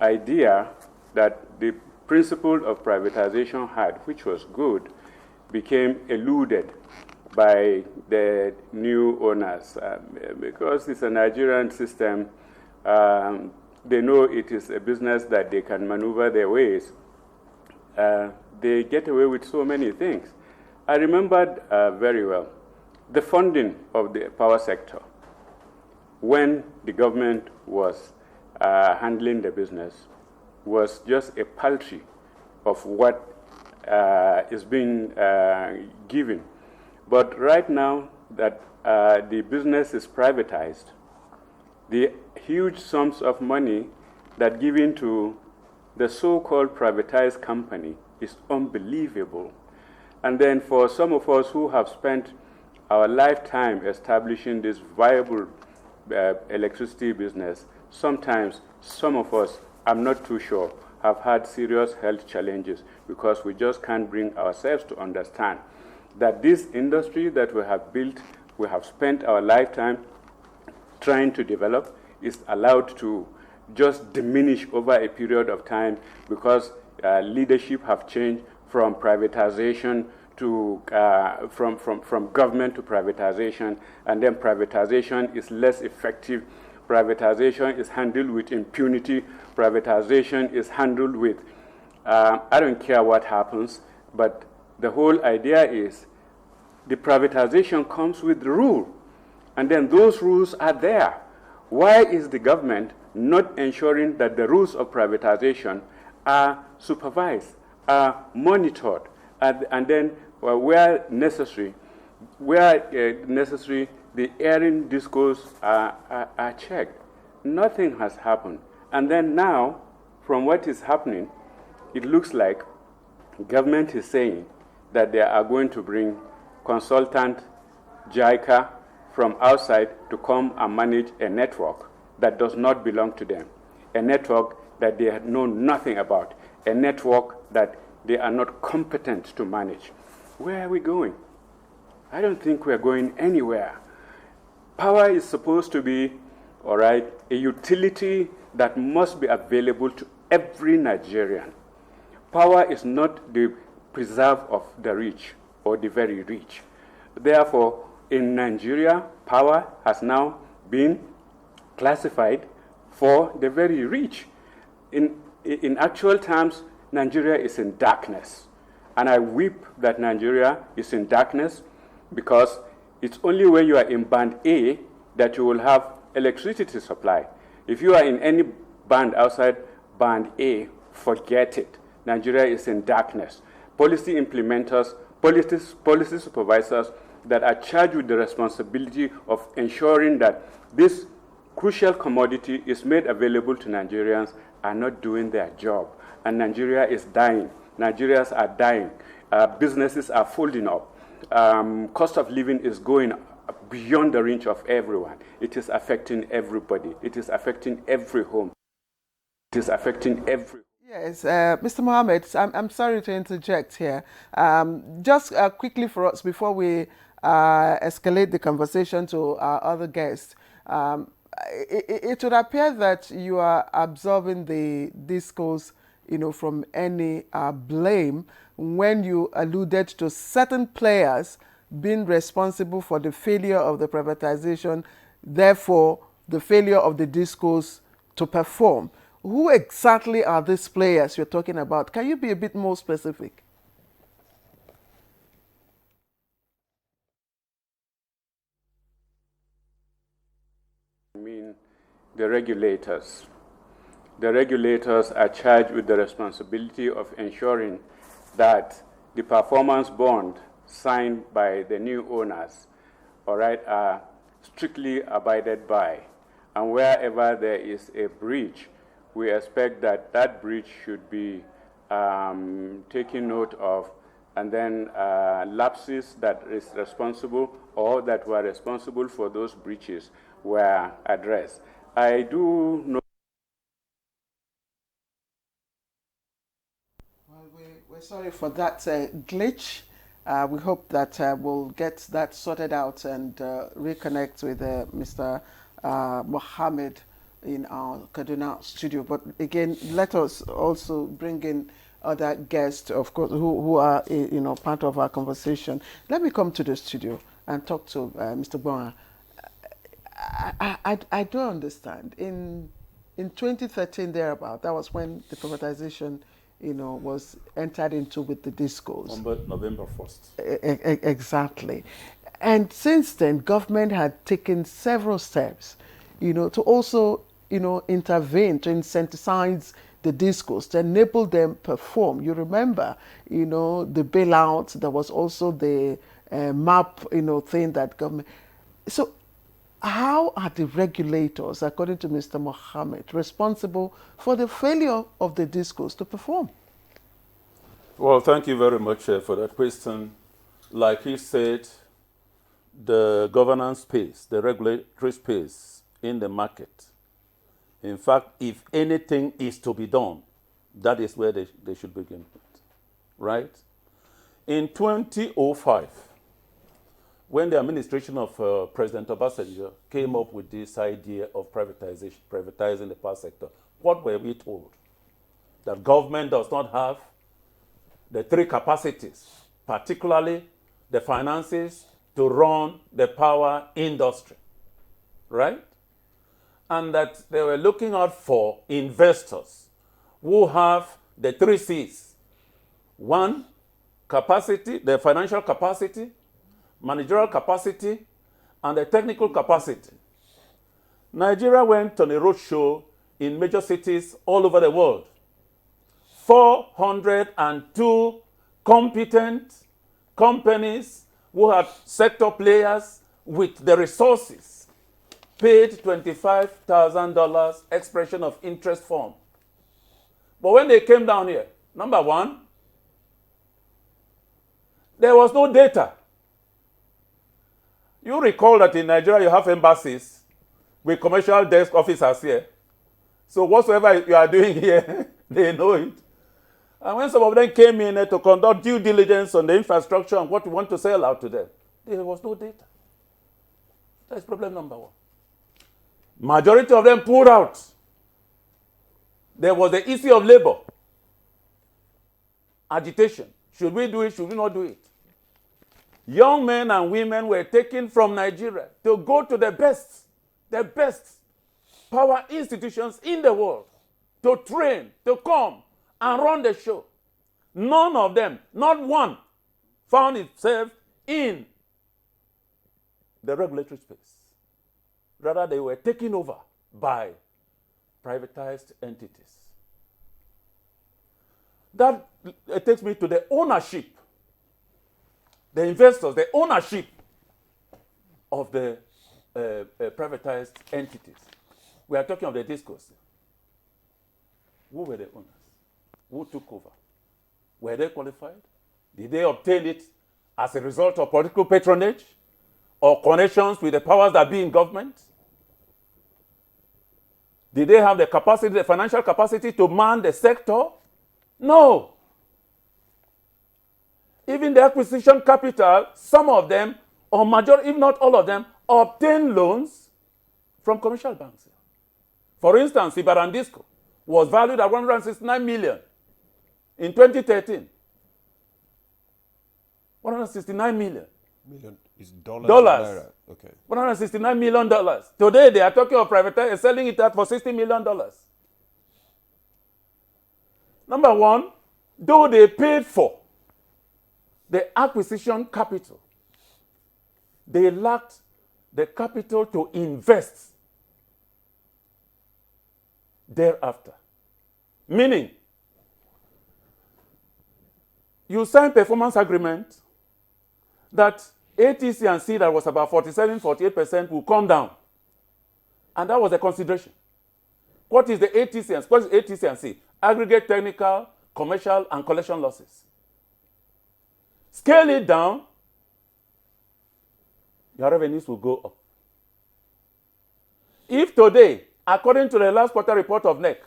idea that the principle of privatization had, which was good, became eluded by the new owners. Because it's a Nigerian system, they know it is a business that they can maneuver their ways. They get away with so many things. I remembered very well the funding of the power sector when the government was handling the business was just a paltry of what is being given. But right now that the business is privatized, the huge sums of money that given to the so-called privatized company is unbelievable. And then for some of us who have spent our lifetime establishing this viable electricity business, sometimes some of us, I'm not too sure, have had serious health challenges because we just can't bring ourselves to understand that this industry that we have built, we have spent our lifetime trying to develop, is allowed to just diminish over a period of time because leadership have changed from privatization to from government to privatization, and then privatization is less effective. Privatization is handled with impunity. Privatization is handled with I don't care what happens, but the whole idea is the privatization comes with the rule, and then those rules are there. Why is the government not ensuring that the rules of privatization are supervised, are monitored, and then where necessary, the airing DISCOs are checked? Nothing has happened. And then now, from what is happening, it looks like government is saying that they are going to bring consultant JICA from outside to come and manage a network that does not belong to them, a network that they know nothing about, a network that they are not competent to manage. where are we going? I don't think we're going anywhere. Power is supposed to be, all right, a utility that must be available to every Nigerian. Power is not the preserve of the rich or the very rich. Therefore, in Nigeria, power has now been classified for the very rich. In actual terms, Nigeria is in darkness. And I weep that Nigeria is in darkness because it's only when you are in band A that you will have electricity supply. If you are in any band outside band A, forget it. Nigeria is in darkness. Policy implementers, policy supervisors that are charged with the responsibility of ensuring that this crucial commodity is made available to Nigerians are not doing their job. And Nigeria is dying. Nigerians are dying. Businesses are folding up. Cost of living is going beyond the reach of everyone. It is affecting everybody. It is affecting every home. It is affecting every. Yes, Mr. Mohammed, I'm sorry to interject here. Just quickly for us before we escalate the conversation to our other guests. It would appear that you are absolving the DISCOS, from any blame when you alluded to certain players being responsible for the failure of the privatization, therefore the failure of the DISCOS to perform. Who exactly are these players you're talking about? Can you be a bit more specific? I mean, the regulators. The regulators are charged with the responsibility of ensuring that the performance bond signed by the new owners, all right, are strictly abided by. And wherever there is a breach, we expect that that breach should be taken note of, and then lapses that is responsible or that were responsible for those breaches were addressed. I do know. Well, we're sorry for that glitch. We hope that we'll get that sorted out and reconnect with Mr. Mohammed in our Kaduna studio. But again, let us also bring in other guests, of course, who are part of our conversation. Let me come to the studio and talk to Mr. Bonga. I don't understand. In 2013 thereabout, that was when the privatization was entered into with the DISCOS. November 1st. Exactly. And since then, government had taken several steps, to also, intervene, to incentivize the DISCOS, to enable them perform. You remember, the bailout, there was also the MAP, thing that government. So how are the regulators, according to Mr. Mohammed, responsible for the failure of the DISCOS to perform? Well, thank you very much for that question. Like he said, the governance space, the regulatory space in the market. In fact, if anything is to be done, that is where they should begin with, right? In 2005, when the administration of President Obasanjo came up with this idea of privatizing the power sector, what were we told? That government does not have the three capacities, particularly the finances to run the power industry, right? And that they were looking out for investors who have the three C's. One, capacity, the financial capacity, managerial capacity, and the technical capacity. Nigeria went on a roadshow in major cities all over the world. 402 competent companies who had sector players with the resources paid $25,000 expression of interest form. But when they came down here, number one, there was no data. You recall that in Nigeria you have embassies with commercial desk officers here. So whatsoever you are doing here, they know it. And when some of them came in to conduct due diligence on the infrastructure and what we want to sell out to them, there was no data. That's problem number one. Majority of them pulled out. There was the issue of labor. Agitation. Should we do it? Should we not do it? Young men and women were taken from Nigeria to go to the best power institutions in the world to train, to come and run the show. None of them, not one, found itself in the regulatory space. Rather, they were taken over by privatized entities. That takes me to the ownership, the investors, the ownership of the privatized entities. We are talking of the DISCOS. Who were the owners? Who took over? Were they qualified? Did they obtain it as a result of political patronage or connections with the powers that be in government? Did they have the capacity, the financial capacity to man the sector? No. Even the acquisition capital, some of them, or majority, if not all of them, obtain loans from commercial banks. For instance, Ibadan Disco was valued at 169 million in 2013. 169 million. Million is dollars. Dollars. Okay. $169 million. Today they are talking of privatizing, selling it at for $60 million. Number one, though they paid for the acquisition capital, they lacked the capital to invest thereafter. Meaning, you sign performance agreement that ATC and C that was about 47-48% will come down. And that was a consideration. What is the ATC and what is ATC and C? Aggregate technical, commercial, and collection losses. Scale it down, your revenues will go up. If today, according to the last quarter report of NEC,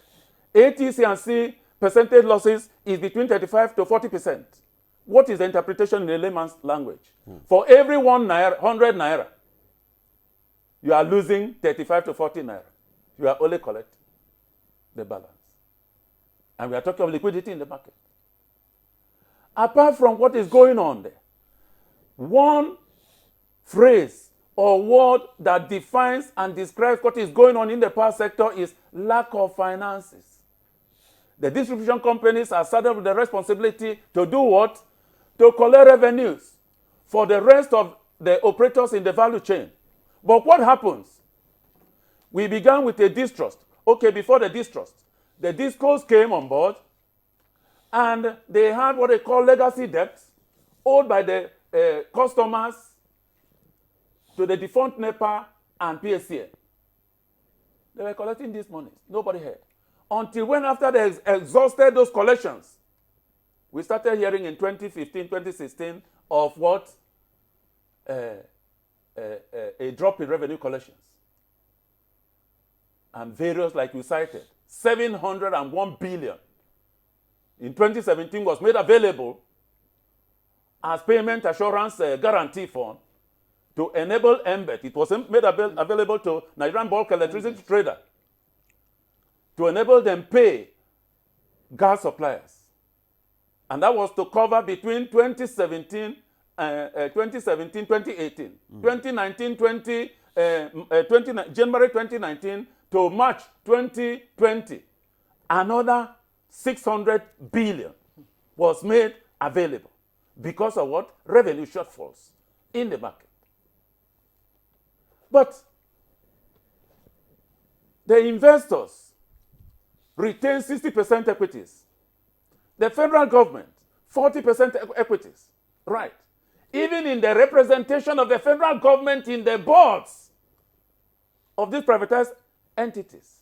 ATC and C percentage losses is between 35 to 40%. What is the interpretation in a layman's language? For every 100 naira, you are losing 35 to 40 naira. You are only collecting the balance. And we are talking of liquidity in the market. Apart from what is going on there, one phrase or word that defines and describes what is going on in the power sector is lack of finances. The distribution companies are saddled with the responsibility to do what? To collect revenues for the rest of the operators in the value chain. But what happens? We began with a distrust. Okay, before the distrust, the DISCOs came on board and they had what they call legacy debts owed by the customers to the defunct NEPA and PSCN. They were collecting these monies. Nobody heard. Until when, after they exhausted those collections, we started hearing in 2015, 2016 of what? A drop in revenue collections. And various, like you cited, 701 billion in 2017 was made available as payment assurance guarantee fund to enable MBET. It was made available to Nigerian Bulk Electricity Trader to enable them pay gas suppliers. And that was to cover between 2018, January 2019 to March 2020. Another 600 billion was made available because of what? Revenue shortfalls in the market. But the investors retain 60% equities. The federal government, 40% equities. Right. Even in the representation of the federal government in the boards of these privatized entities,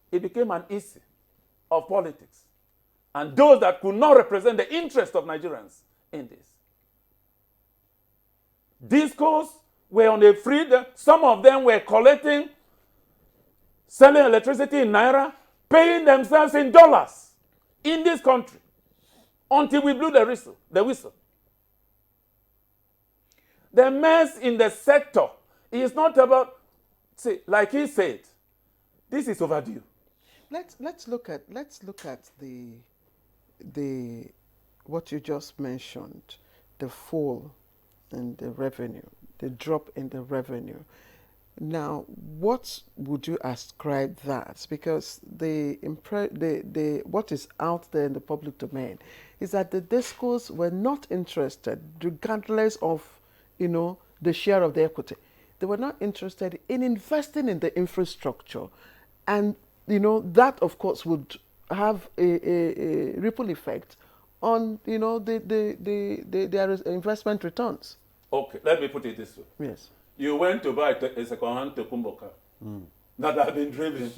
it became an issue of politics. And those that could not represent the interest of Nigerians in this. DISCOs were on a free, some of them were collecting, selling electricity in naira, paying themselves in dollars in this country until we blew the whistle. The mess in the sector is not about, see, like he said, this is overdue. Let's look at the what you just mentioned, the fall in the revenue, the drop in the revenue. Now, what would you ascribe that? Because the what is out there in the public domain is that the DISCOs were not interested, regardless of, the share of the equity. They were not interested in investing in the infrastructure, and that of course would have a ripple effect on their investment returns. Okay, let me put it this way. Yes. You went to buy a second-hand Tokumbo car that had been driven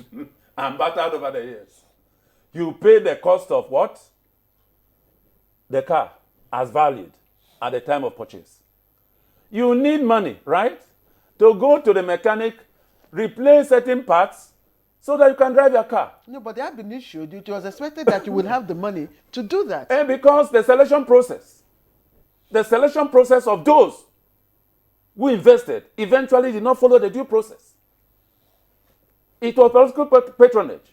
and battered over the years. You pay the cost of what? The car as valued at the time of purchase. You need money, right? To go to the mechanic, replace certain parts so that you can drive your car. No, but they have been issued. It was expected that you would have the money to do that. And because the selection process of those who invested eventually did not follow the due process. It was political patronage.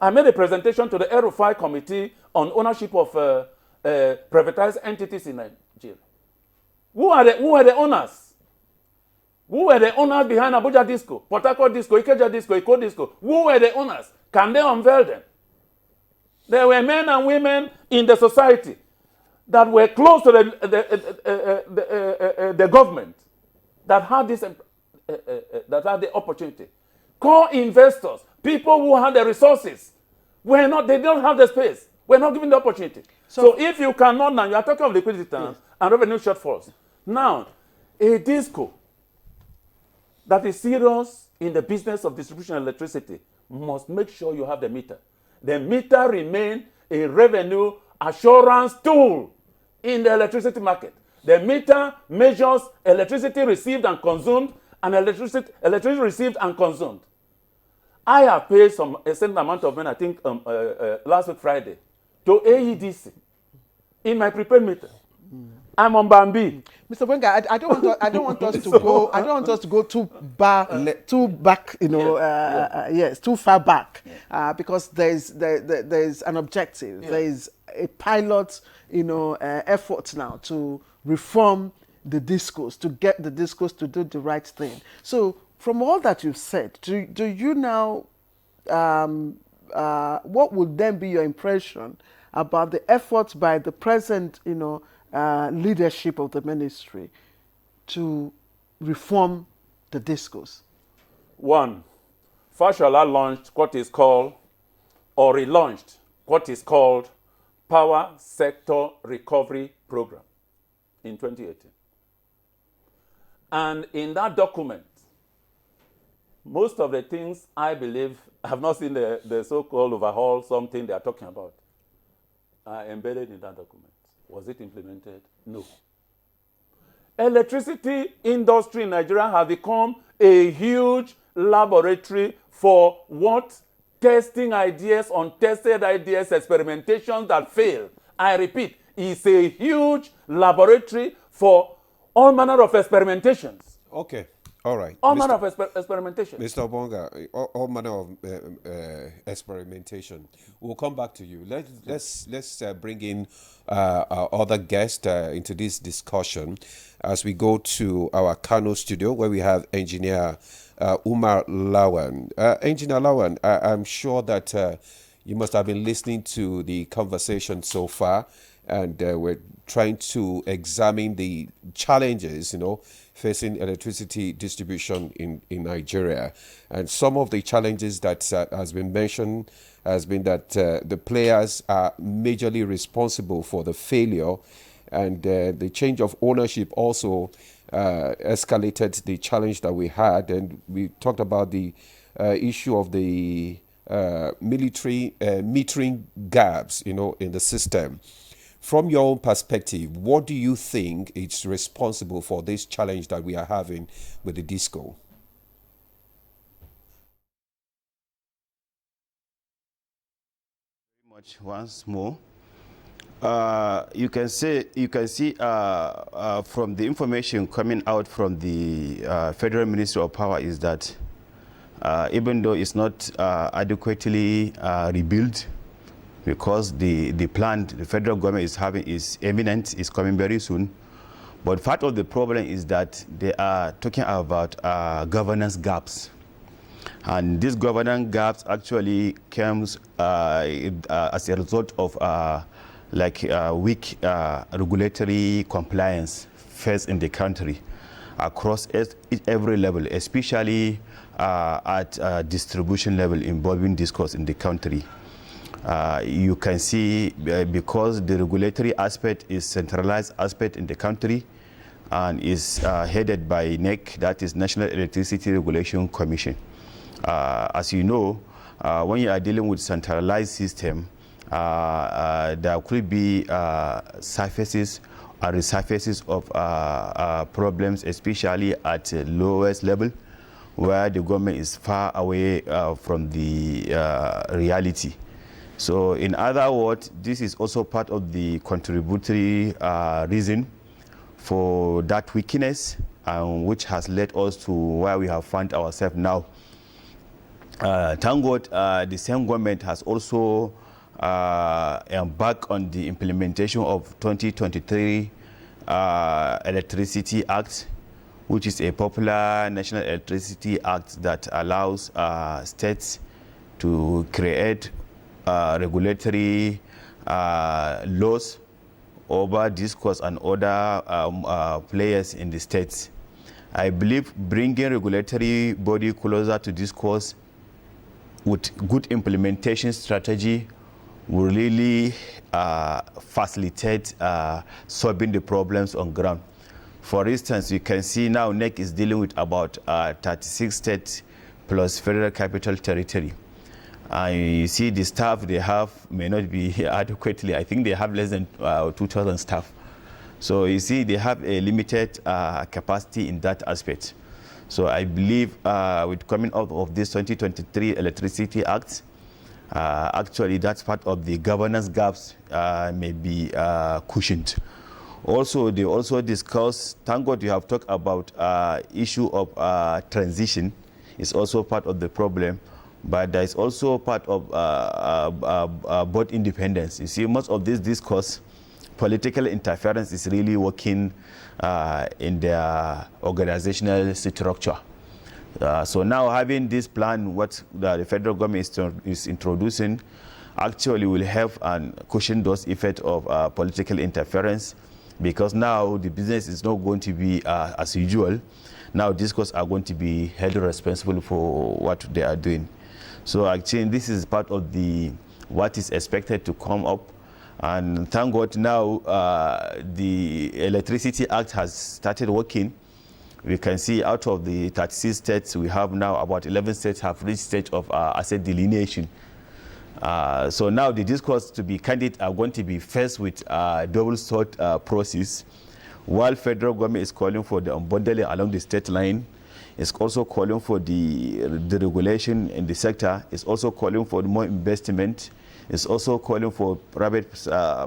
I made a presentation to the Erufai Committee on ownership of privatized entities in Nigeria. Who were the owners? Who were the owners behind Abuja Disco, Port Harcourt Disco, Ikeja Disco, Iko Disco? Who were the owners? Can they unveil them? There were men and women in the society that were close to the government that had this, that had the opportunity. Core investors, people who had the resources, they don't have the space. We're not given the opportunity. So if you cannot now, you are talking of liquidity terms and revenue shortfalls. Now, a DISCO that is serious in the business of distribution of electricity must make sure you have the meter. The meter remains a revenue assurance tool in the electricity market. The meter measures electricity received and consumed and electricity received and consumed. I have paid a certain amount of money, I think last week Friday, to AEDC in my prepaid meter. I'm on Bambi. Mr. Wenga, I don't want us to go. I don't want us to go too back. Yes, too far back, because there's an objective. Yeah. There is a pilot, effort now to reform the DISCOs, to get the DISCOs to do the right thing. So, from all that you've said, do you now? What would then be your impression about the efforts by the present, leadership of the ministry to reform the DISCOs? One, Fashola launched what is called, or relaunched what is called, Power Sector Recovery Program in 2018. And in that document, most of the things, I believe, I have not seen the so-called overhaul, something they are talking about, are embedded in that document. Was it implemented? No. Electricity industry in Nigeria has become a huge laboratory for what? Testing ideas, untested ideas, experimentations that fail. I repeat, it's a huge laboratory for all manner of experimentations. Okay. All right. All manner of experimentation. Mr. Bonga, all manner of experimentation. We'll come back to you. Let's bring in our other guest into this discussion as we go to our Kano studio where we have Engineer Umar Lawan. Engineer Lawan, I'm sure that you must have been listening to the conversation so far, and we're trying to examine the challenges, facing electricity distribution in Nigeria. And some of the challenges that has been mentioned has been that the players are majorly responsible for the failure, and the change of ownership also escalated the challenge that we had. And we talked about the issue of the military metering gaps, in the system. From your own perspective, what do you think is responsible for this challenge that we are having with the DISCO? much once more. You can see from the information coming out from the Federal Ministry of Power is that even though it's not adequately rebuilt, because the plan the federal government is having is imminent, is coming very soon. But part of the problem is that they are talking about governance gaps. And these governance gaps actually comes as a result of weak regulatory compliance first in the country across every level, especially at distribution level involving DISCOS in the country. You can see because the regulatory aspect is centralized aspect in the country and is headed by NEC, that is National Electricity Regulation Commission. As you know, when you are dealing with centralized system, there could be surfaces or resurfaces of problems, especially at lowest level, where the government is far away from the reality. So in other words, this is also part of the contributory reason for that weakness, which has led us to where we have found ourselves now. Thank God, the same government has also embarked on the implementation of 2023 Electricity Act, which is a popular National Electricity Act that allows states to create regulatory laws over DISCOS and other players in the states. I believe bringing regulatory body closer to DISCOS with good implementation strategy will really facilitate solving the problems on ground. For instance, you can see now NEC is dealing with about 36 states plus Federal Capital Territory. You see the staff they have may not be adequately. I think they have less than 2,000 staff. So you see they have a limited capacity in that aspect. So I believe with coming out of this 2023 Electricity Act, actually that's part of the governance gaps may be cushioned. Also, they also discuss, thank God you have talked about issue of transition. It's also part of the problem. But there is also part of board independence. You see, most of this discourse, political interference is really working in their organizational structure. So now having this plan, what the federal government is introducing, actually will help and cushion those effects of political interference, because now the business is not going to be as usual. Now discourse are going to be held responsible for what they are doing. So actually, this is part of what is expected to come up. And thank God now the Electricity Act has started working. We can see out of the 36 states we have now, about 11 states have reached stage of asset delineation. So now the discourse, to be candid, are going to be faced with a double-sort process. While federal government is calling for the unbundling along the state line, it's also calling for the regulation in the sector. It's also calling for more investment. It's also calling for private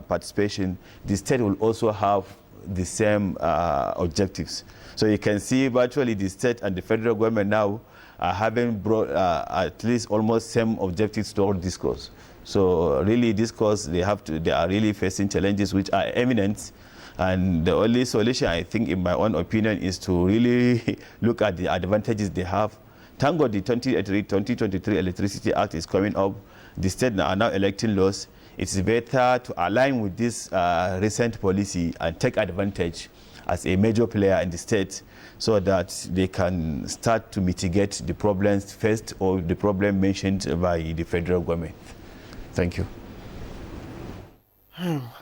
participation. The state will also have the same objectives. So you can see virtually the state and the federal government now are having brought at least almost same objectives toward discourse. So really discourse, they are really facing challenges which are imminent. And the only solution, I think, in my own opinion, is to really look at the advantages they have. Thank God the 2023 Electricity Act is coming up. The states are now electing laws. It's better to align with this recent policy and take advantage as a major player in the state, so that they can start to mitigate the problems faced or the problem mentioned by the federal government. Thank you.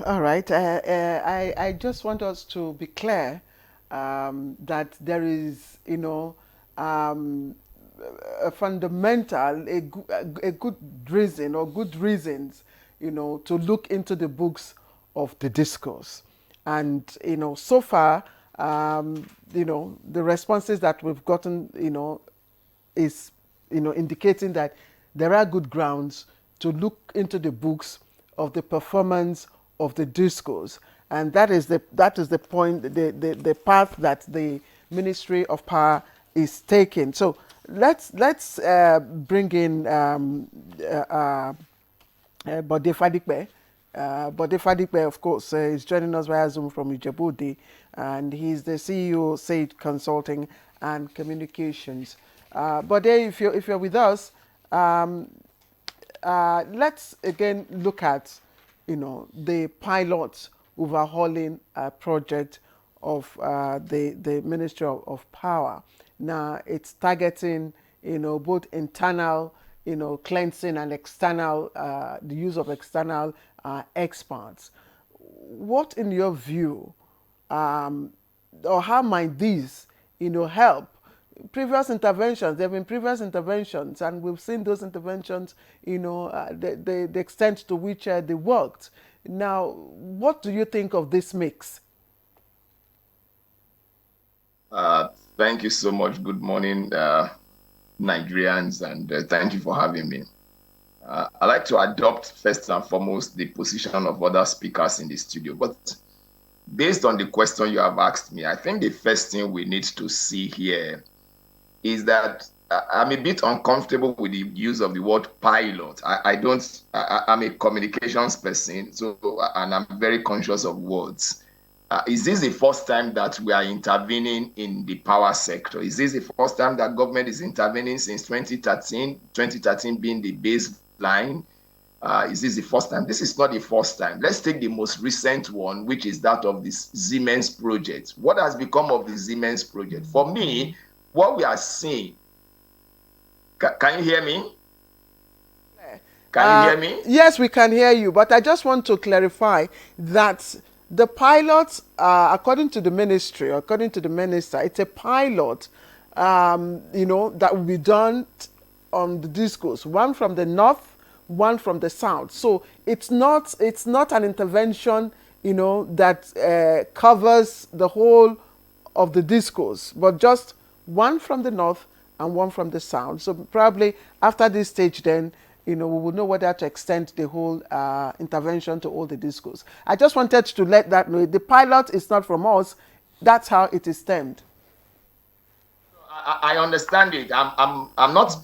All right. I just want us to be clear that there is, a fundamental, a good reason or good reasons, to look into the books of the discourse. And, so far, the responses that we've gotten, is, indicating that there are good grounds to look into the books of the performance of the DISCOs. And that is the point, the path that the Ministry of Power is taking. So let's bring in Bode Fadikpe. Bode Fadikpe, of course, is joining us via Zoom from Ijebu-Ode, and he's the CEO, Said Consulting and Communications. Bode, if you're with us, let's again look at, the pilot overhauling project of the Ministry of Power. Now it's targeting, both internal, cleansing and external, the use of external experts. What, in your view, or how might these, help? Previous interventions, there have been previous interventions, and we've seen those interventions, the extent to which they worked. Now, what do you think of this mix? Thank you so much. Good morning, Nigerians, and thank you for having me. I'd like to adopt first and foremost the position of other speakers in the studio, but based on the question you have asked me, I think the first thing we need to see here is that I'm a bit uncomfortable with the use of the word pilot. I'm a communications person, and I'm very conscious of words. Is this the first time that we are intervening in the power sector? Is this the first time that government is intervening since 2013, 2013 being the baseline? Is this the first time? This is not the first time. Let's take the most recent one, which is that of this Siemens project. What has become of the Siemens project? For me, what we are seeing, can you hear me? Can you hear me? Yes, we can hear you, but I just want to clarify that the pilot, according to the ministry, according to the minister, it's a pilot, that will be done on the DISCOs, one from the north, one from the south. So it's not an intervention, that covers the whole of the DISCOs, but just one from the north and one from the south. So probably after this stage, then, we will know whether to extend the whole intervention to all the DISCOs. I just wanted to let that know. The pilot is not from us. That's how it is termed. I understand it. I'm not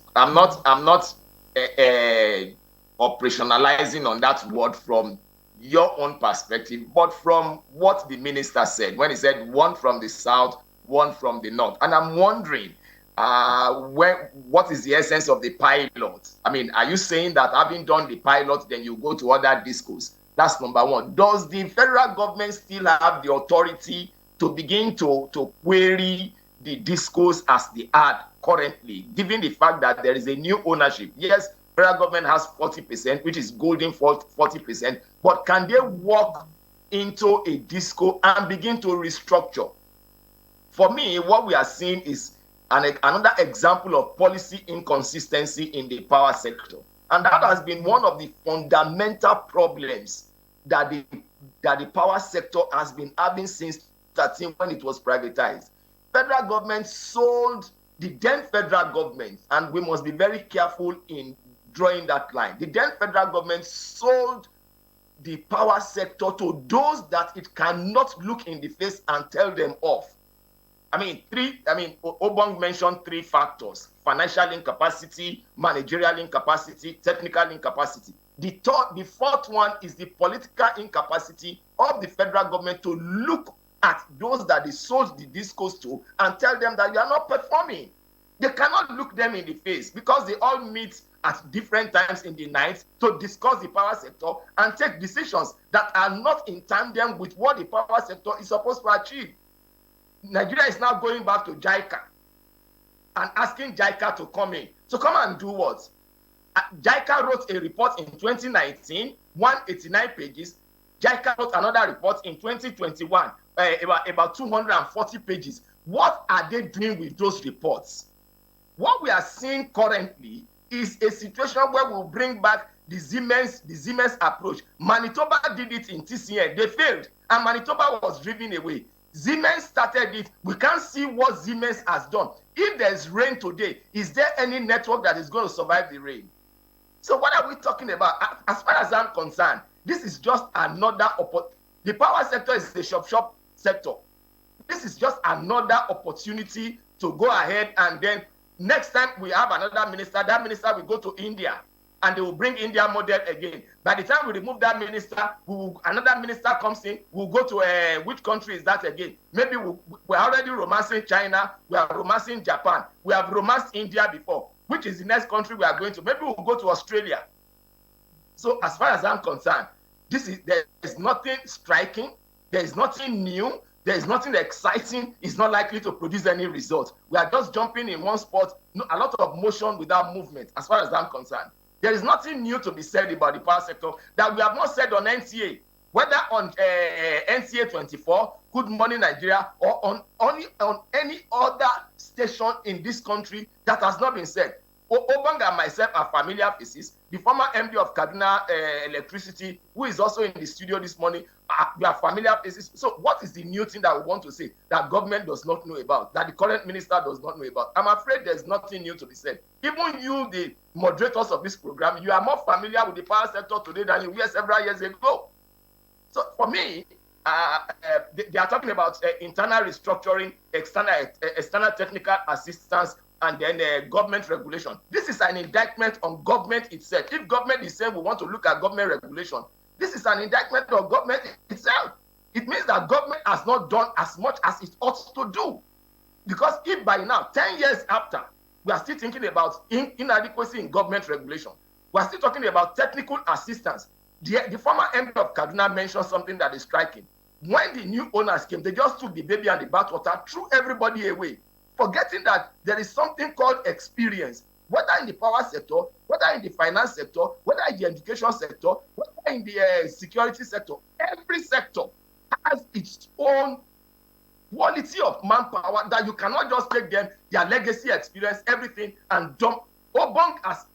operationalizing on that word from your own perspective, but from what the minister said when he said one from the south, one from the north. And I'm wondering, what is the essence of the pilot? I mean, are you saying that having done the pilot, then you go to other DISCOs? That's number one. Does the federal government still have the authority to begin to query the DISCOs as they are currently, given the fact that there is a new ownership? Yes, federal government has 40%, which is golden 40%, but can they walk into a DISCO and begin to restructure? For me, what we are seeing is another example of policy inconsistency in the power sector. And that has been one of the fundamental problems that the power sector has been having since 2013 when it was privatized. Federal government sold, the then federal government, and we must be very careful in drawing that line. The then federal government sold the power sector to those that it cannot look in the face and tell them off. Obong mentioned three factors: financial incapacity, managerial incapacity, technical incapacity. The fourth one is the political incapacity of the federal government to look at those that they sold the DISCOs to and tell them that you are not performing. They cannot look them in the face because they all meet at different times in the night to discuss the power sector and take decisions that are not in tandem with what the power sector is supposed to achieve. Nigeria is now going back to JICA and asking JICA to come in. To come and do what? JICA wrote a report in 2019, 189 pages. JICA wrote another report in 2021, about 240 pages. What are they doing with those reports? What we are seeing currently is a situation where we'll bring back the Siemens approach. Manitoba did it in TCN. They failed, and Manitoba was driven away. Siemens started it. We can't see what Siemens has done. If there's rain today, is there any network that is going to survive the rain? So what are we talking about? As far as I'm concerned, This is just another opportunity. The power sector is a shop sector. This is just another opportunity to go ahead, and then next time we have another minister, that minister will go to India and they will bring India model again. By the time we remove that minister, another minister comes in, we'll go to which country is that again? Maybe we're already romancing China, we are romancing Japan, we have romanced India before. Which is the next country we are going to? Maybe we'll go to Australia. So as far as I'm concerned, there is nothing striking, there is nothing new, there is nothing exciting. It's not likely to produce any result. We are just jumping in one spot, a lot of motion without movement, as far as I'm concerned. There is nothing new to be said about the power sector that we have not said on NTA, whether on NTA 24, Good Morning Nigeria, or on any other station in this country that has not been said. Obang and myself are familiar faces. The former MD of Kaduna Electricity, who is also in the studio this morning, we are familiar faces. So what is the new thing that we want to say that government does not know about, that the current minister does not know about? I'm afraid there's nothing new to be said. Even you, the moderators of this program, you are more familiar with the power sector today than you were several years ago. So for me, they are talking about internal restructuring, external technical assistance, and then government regulation. This is an indictment on government itself. If government is saying we want to look at government regulation, this is an indictment on government itself. It means that government has not done as much as it ought to do. Because if by now, 10 years after, we are still thinking about inadequacy in government regulation, we are still talking about technical assistance. The former MD of Kaduna mentioned something that is striking. When the new owners came, they just took the baby and the bathwater, threw everybody away, forgetting that there is something called experience, whether in the power sector, whether in the finance sector, whether in the education sector, whether in the security sector. Every sector has its own quality of manpower that you cannot just take them, their legacy experience, everything, and dump. Obang has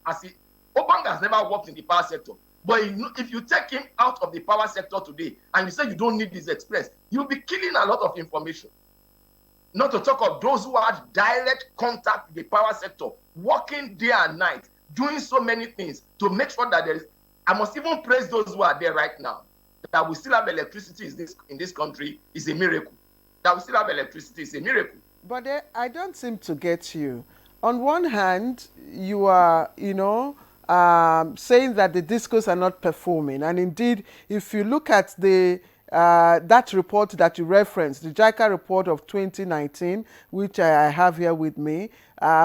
never worked in the power sector. But if you take him out of the power sector today and you say you don't need this experience, you'll be killing a lot of information. Not to talk of those who have direct contact with the power sector, working day and night, doing so many things to make sure that there is. I must even praise those who are there right now. That we still have electricity in this country is a miracle. That we still have electricity is a miracle. But I don't seem to get you. On one hand, you are, saying that the DISCOs are not performing. And indeed, if you look at that report that you referenced, the JICA report of 2019, which I have here with me,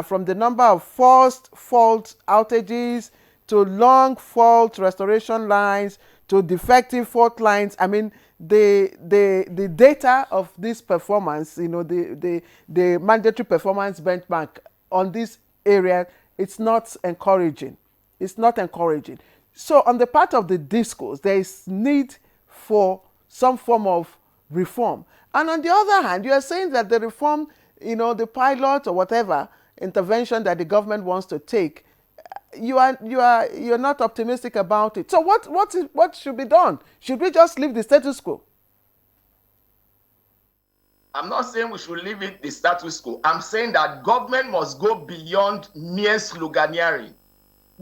from the number of forced fault outages to long fault restoration lines to defective fault lines. I mean, the data of this performance, the mandatory performance benchmark on this area, it's not encouraging. It's not encouraging. So on the part of the DISCOs, there is need for some form of reform. And on the other hand, you are saying that the reform, the pilot or whatever intervention that the government wants to take, you're not optimistic about it. So what should be done? Should we just leave the status quo? I'm not saying we should leave it the status quo. I'm saying that government must go beyond mere sloganeering.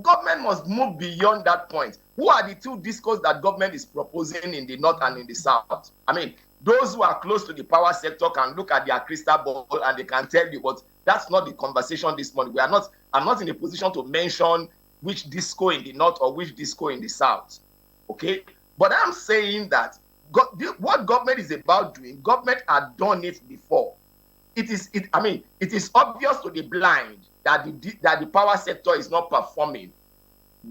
Government must move beyond that point. Who are the two DISCOs that government is proposing in the north and in the south? I mean, those who are close to the power sector can look at their crystal ball and they can tell you, but that's not the conversation this morning. I'm not in a position to mention which DISCO in the north or which DISCO in the south. Okay? But I'm saying that what government is about doing, government had done it before. It is obvious to the blind that the power sector is not performing,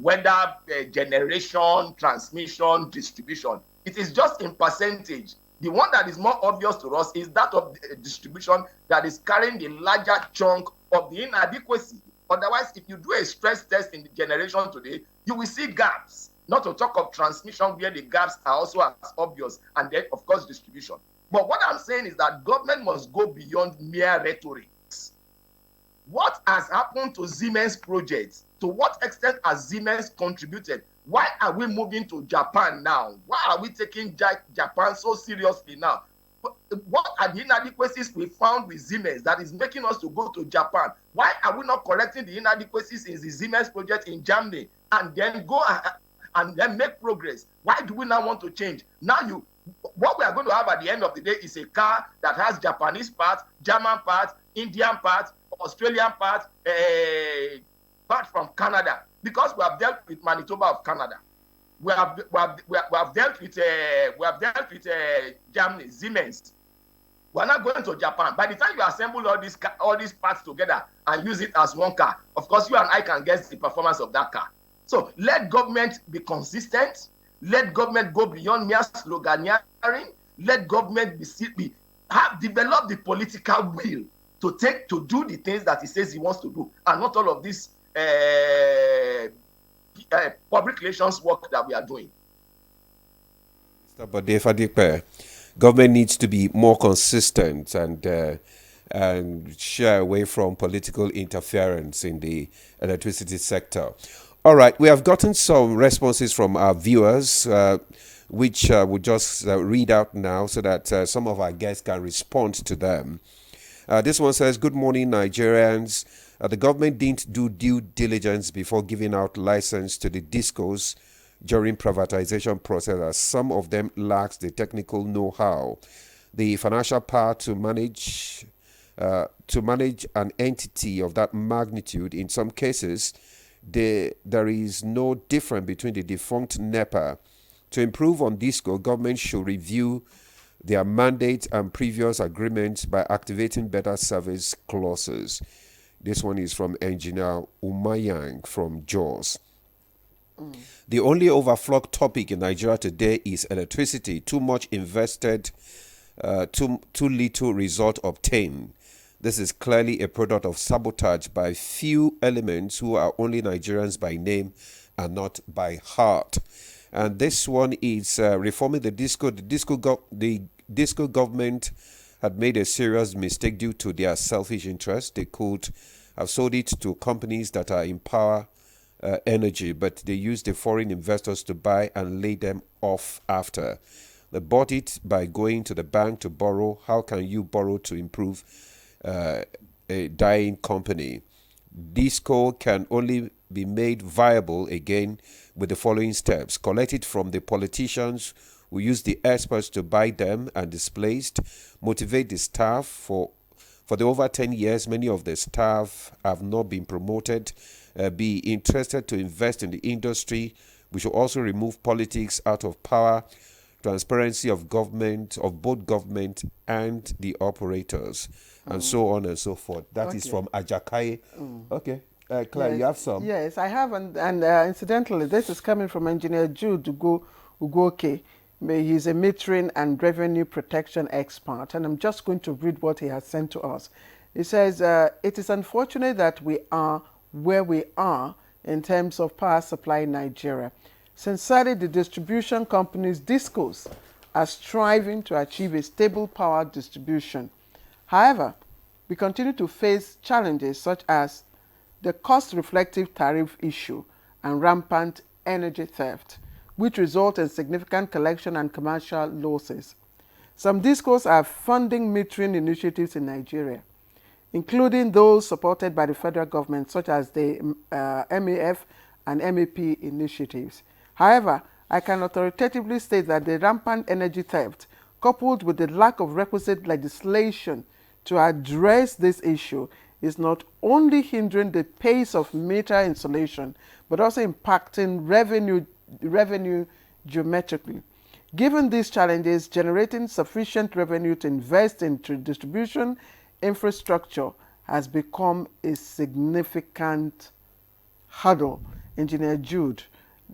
whether generation, transmission, distribution. It is just in percentage. The one that is more obvious to us is that of the distribution that is carrying the larger chunk of the inadequacy. Otherwise, if you do a stress test in the generation today, you will see gaps. Not to talk of transmission where the gaps are also as obvious, and then, of course, distribution. But what I'm saying is that government must go beyond mere rhetoric. What has happened to Siemens projects? To what extent has Siemens contributed? Why are we moving to Japan now? Why are we taking Japan so seriously now? What are the inadequacies we found with Siemens that is making us to go to Japan? Why are we not correcting the inadequacies in the Siemens project in Germany and then go and then make progress. Why do we now want to change? Now what we are going to have at the end of the day is a car that has Japanese parts, German parts, Indian parts, Australian parts, parts from Canada, because we have dealt with Manitoba of Canada. We have dealt with Germany, Siemens. We're not going to Japan. By the time you assemble all these parts together and use it as one car, of course, you and I can guess the performance of that car. So let government be consistent. Let government go beyond mere sloganeering. Let government develop the political will to do the things that he says he wants to do, and not all of this public relations work that we are doing. Mr. Bode Fadipe, government needs to be more consistent and shy away from political interference in the electricity sector. All right, we have gotten some responses from our viewers, which we'll just read out now so that some of our guests can respond to them. This one says, good morning, Nigerians. The government didn't do due diligence before giving out license to the DISCOS during privatization process, as some of them lacks the technical know-how, the financial power to manage an entity of that magnitude. In some cases, there is no difference between the defunct NEPA. To improve on DISCO, government should review their mandate and previous agreements by activating better service clauses. This one is from Engineer Umayang from Jos. The only overflow topic in Nigeria today is electricity. Too much invested, too little result obtained. This is clearly a product of sabotage by few elements who are only Nigerians by name and not by heart. And this one is reforming the DISCO. The DISCO government had made a serious mistake due to their selfish interest. They could have sold it to companies that are in power energy, but they used the foreign investors to buy and lay them off after. They bought it by going to the bank to borrow. How can you borrow to improve a dying company? DISCO can only be made viable again with the following steps. Collect it from the politicians who use the experts to buy them and displaced. Motivate the staff. For the over 10 years, many of the staff have not been promoted. Be interested to invest in the industry. We should also remove politics out of power, transparency of government, of both government and the operators, and so on and so forth. That is from Ajakai. Okay. Claire, yes, you have some? Yes, I have. And incidentally, this is coming from Engineer Jude Ugoke. He's a metering and revenue protection expert. And I'm just going to read what he has sent to us. He says, it is unfortunate that we are where we are in terms of power supply in Nigeria. Sincerely, the distribution companies, DISCOs, are striving to achieve a stable power distribution. However, we continue to face challenges such as the cost-reflective tariff issue and rampant energy theft, which result in significant collection and commercial losses. Some DISCOs are funding metering initiatives in Nigeria, including those supported by the federal government, such as the MAF and MAP initiatives. However, I can authoritatively state that the rampant energy theft, coupled with the lack of requisite legislation to address this issue, is not only hindering the pace of meter installation, but also impacting revenue geometrically. Given these challenges, generating sufficient revenue to invest in distribution infrastructure has become a significant hurdle. Engineer Jude.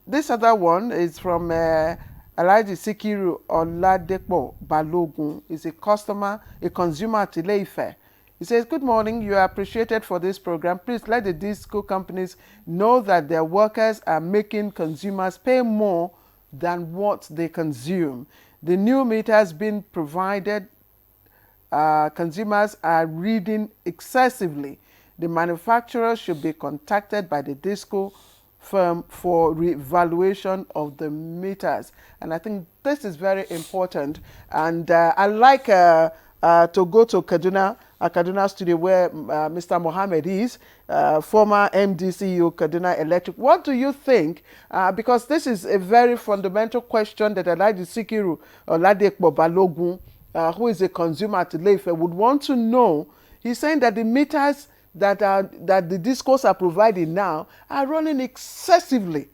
This other one is from Alhaji Sikiru Oladepo Balogun. Is a consumer at Ile-Ife. He says, good morning, you are appreciated for this program. Please let the DISCO companies know that their workers are making consumers pay more than what they consume. The new meters being provided, consumers are reading excessively. The manufacturer should be contacted by the DISCO firm for revaluation of the meters. And I think this is very important. And I like to go to Kaduna studio where Mr. Mohammed is, former MD CEO Kaduna Electric. What do you think? Because this is a very fundamental question that Alhaji Sikiru Oladekpo Balogun, who is a consumer at Ileife, would want to know. He's saying that the meters that the DISCOS are providing now are running excessively.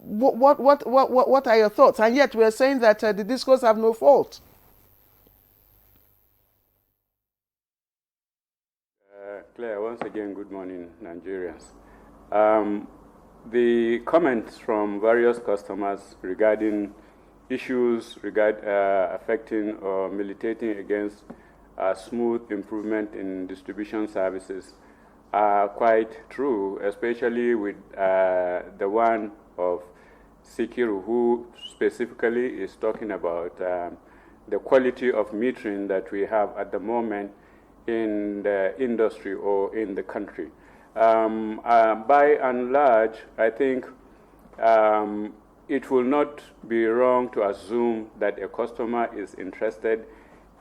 What are your thoughts? And yet we are saying that the DISCOS have no fault. Claire, once again, good morning, Nigerians. The comments from various customers regarding issues affecting or militating against smooth improvement in distribution services are quite true, especially with the one of Sikiru, who specifically is talking about the quality of metering that we have at the moment in the industry or in the country. By and large, I think it will not be wrong to assume that a customer is interested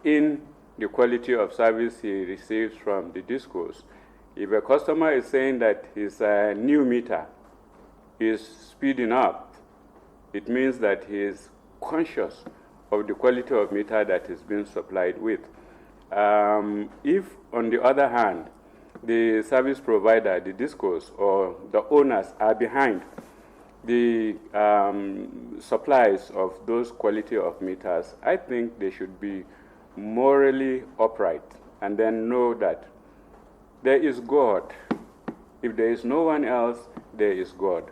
in the quality of service he receives from the DISCOS. If a customer is saying that his new meter is speeding up, it means that he is conscious of the quality of meter that is being supplied with. If, on the other hand, the service provider, the DISCOS, or the owners are behind the supplies of those quality of meters, I think they should be morally upright and then know that there is God. If there is no one else, there is God.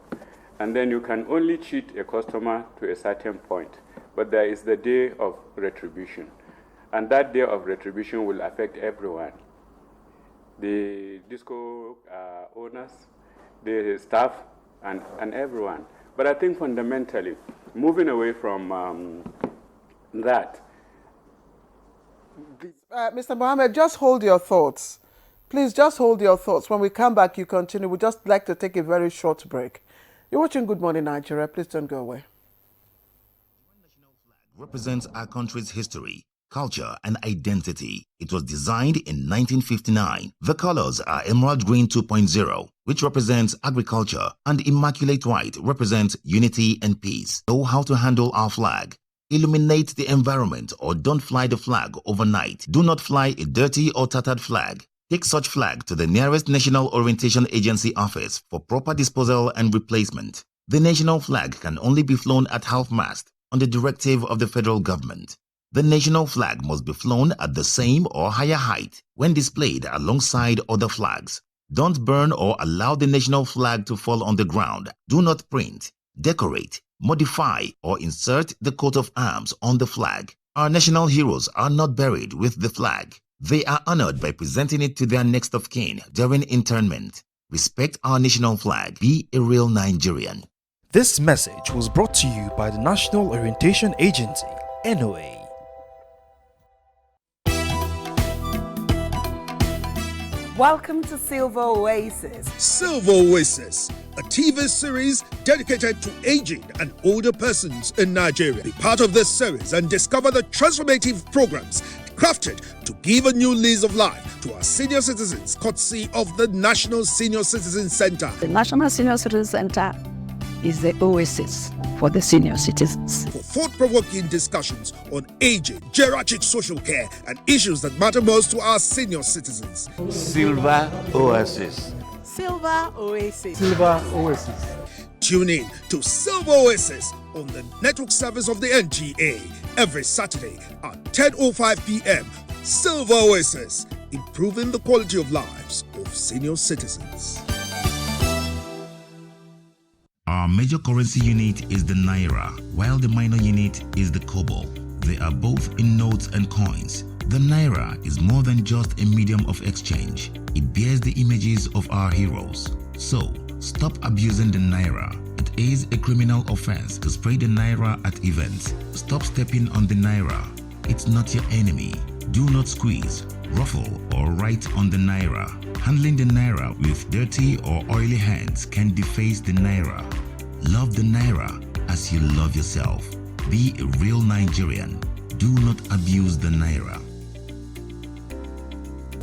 And then you can only cheat a customer to a certain point, but there is the day of retribution. And that day of retribution will affect everyone. The DISCO owners, the staff, and everyone. But I think fundamentally, moving away from that. Mr. Mohammed, just hold your thoughts. Please just hold your thoughts. When we come back, you continue. We'd just like to take a very short break. You're watching Good Morning Nigeria. Please don't go away. Represents our country's history, culture, and identity. It was designed in 1959. The colors are Emerald Green 2.0, which represents agriculture, and Immaculate White represents unity and peace. Know how to handle our flag. Illuminate the environment or don't fly the flag overnight. Do not fly a dirty or tattered flag. Take such flag to the nearest National Orientation Agency office for proper disposal and replacement. The national flag can only be flown at half-mast on the directive of the federal government. The national flag must be flown at the same or higher height when displayed alongside other flags. Don't burn or allow the national flag to fall on the ground. Do not print, decorate, modify, or insert the coat of arms on the flag. Our national heroes are not buried with the flag. They are honored by presenting it to their next of kin during interment. Respect our national flag. Be a real Nigerian. This message was brought to you by the National Orientation Agency, NOA. Welcome to Silver Oasis. Silver Oasis, a TV series dedicated to aging and older persons in Nigeria. Be part of this series and discover the transformative programs crafted to give a new lease of life to our senior citizens, courtesy of the National Senior Citizen Center. The National Senior Citizen Center is the oasis for the senior citizens. For thought-provoking discussions on aging, geriatric social care, and issues that matter most to our senior citizens. Silver Oasis. Silver Oasis. Silver Oasis. Tune in to Silver Oasis on the network service of the NTA every Saturday at 10:05 p.m. Silver Oasis, improving the quality of lives of senior citizens. Our major currency unit is the Naira, while the minor unit is the Kobo. They are both in notes and coins. The Naira is more than just a medium of exchange. It bears the images of our heroes. So, stop abusing the Naira. It is a criminal offense to spray the Naira at events. Stop stepping on the Naira. It's not your enemy. Do not squeeze, ruffle, or write on the Naira. Handling the Naira with dirty or oily hands can deface the Naira. Love the Naira as you love yourself. Be a real Nigerian. Do not abuse the naira.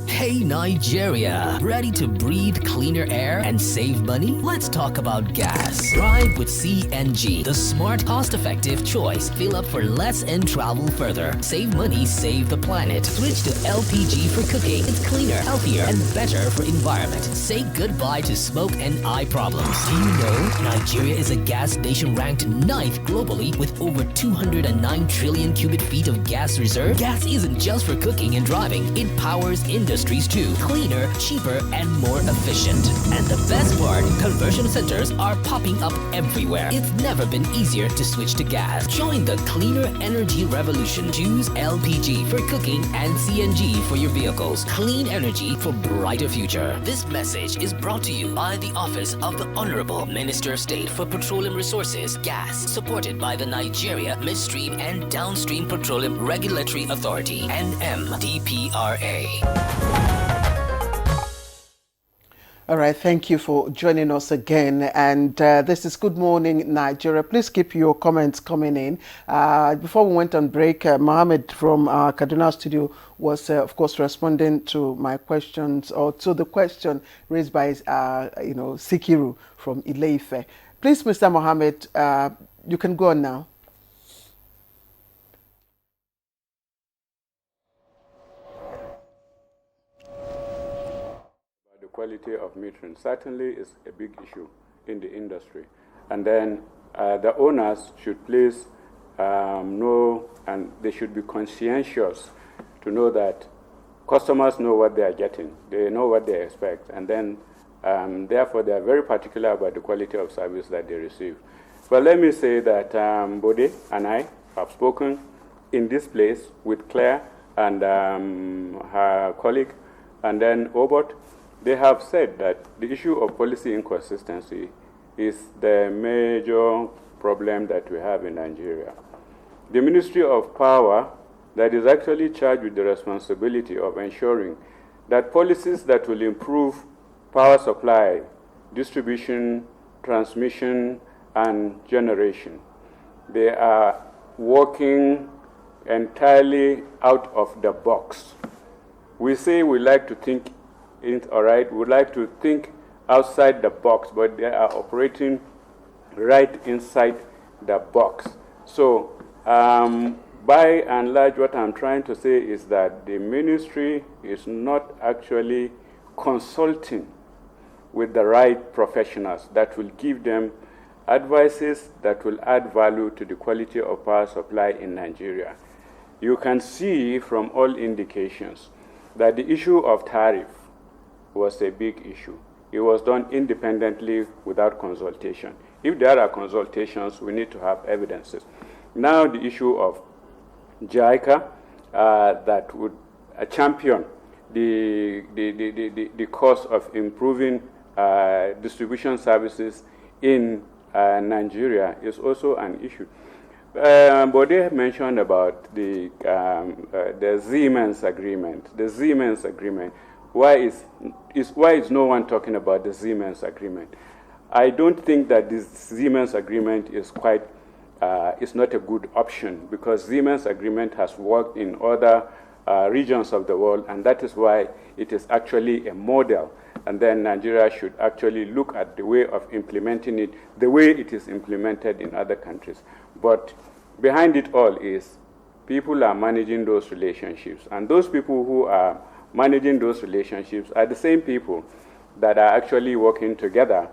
Hey Nigeria, ready to breathe cleaner air and save money? Let's talk about gas. Drive with CNG, the smart, cost-effective choice. Fill up for less and travel further. Save money, save the planet. Switch to LPG for cooking. It's cleaner, healthier, and better for environment. Say goodbye to smoke and eye problems. Do you know Nigeria is a gas nation ranked 9th globally with over 209 trillion cubic feet of gas reserve? Gas isn't just for cooking and driving. It powers industries too. Cleaner, cheaper, and more efficient. And the best part, conversion centers are popping up everywhere. It's never been easier to switch to gas. Join the cleaner energy revolution. Choose LPG for cooking and CNG for your vehicles. Clean energy for brighter future. This message is brought to you by the Office of the Honorable Minister of State for Petroleum Resources, Gas, supported by the Nigeria Midstream and Downstream Petroleum Regulatory Authority, NMDPRA. All right, thank you for joining us again. And this is Good Morning Nigeria. Please keep your comments coming in. Before we went on break, Mohammed from our Kaduna studio was, of course, responding to my questions, or to the question raised by, Sikiru from Ile-Ife. Please, Mr. Mohammed, you can go on now. Quality of metering certainly is a big issue in the industry, and then the owners should please know, and they should be conscientious to know that customers know what they are getting, they know what they expect, and then therefore they are very particular about the quality of service that they receive. But let me say that Bode and I have spoken in this place with Claire and her colleague, and then Obot. They have said that the issue of policy inconsistency is the major problem that we have in Nigeria. The Ministry of Power that is actually charged with the responsibility of ensuring that policies that will improve power supply, distribution, transmission, and generation, they are working entirely out of the box. We say we like to think all right, we'd like to think outside the box, but they are operating right inside the box. So, by and large, what I'm trying to say is that the ministry is not actually consulting with the right professionals that will give them advices that will add value to the quality of power supply in Nigeria. You can see from all indications that the issue of tariff was a big issue. It was done independently without consultation. If there are consultations, we need to have evidences. Now the issue of JICA that would champion the cause of improving distribution services in Nigeria is also an issue. Bode mentioned about the Siemens agreement. The Siemens agreement. Why is no one talking about the Siemens agreement? I don't think that this Siemens agreement is is not a good option, because Siemens agreement has worked in other regions of the world, and that is why it is actually a model. And then Nigeria should actually look at the way of implementing it, the way it is implemented in other countries. But behind it all is people are managing those relationships, and those people who are managing those relationships are the same people that are actually working together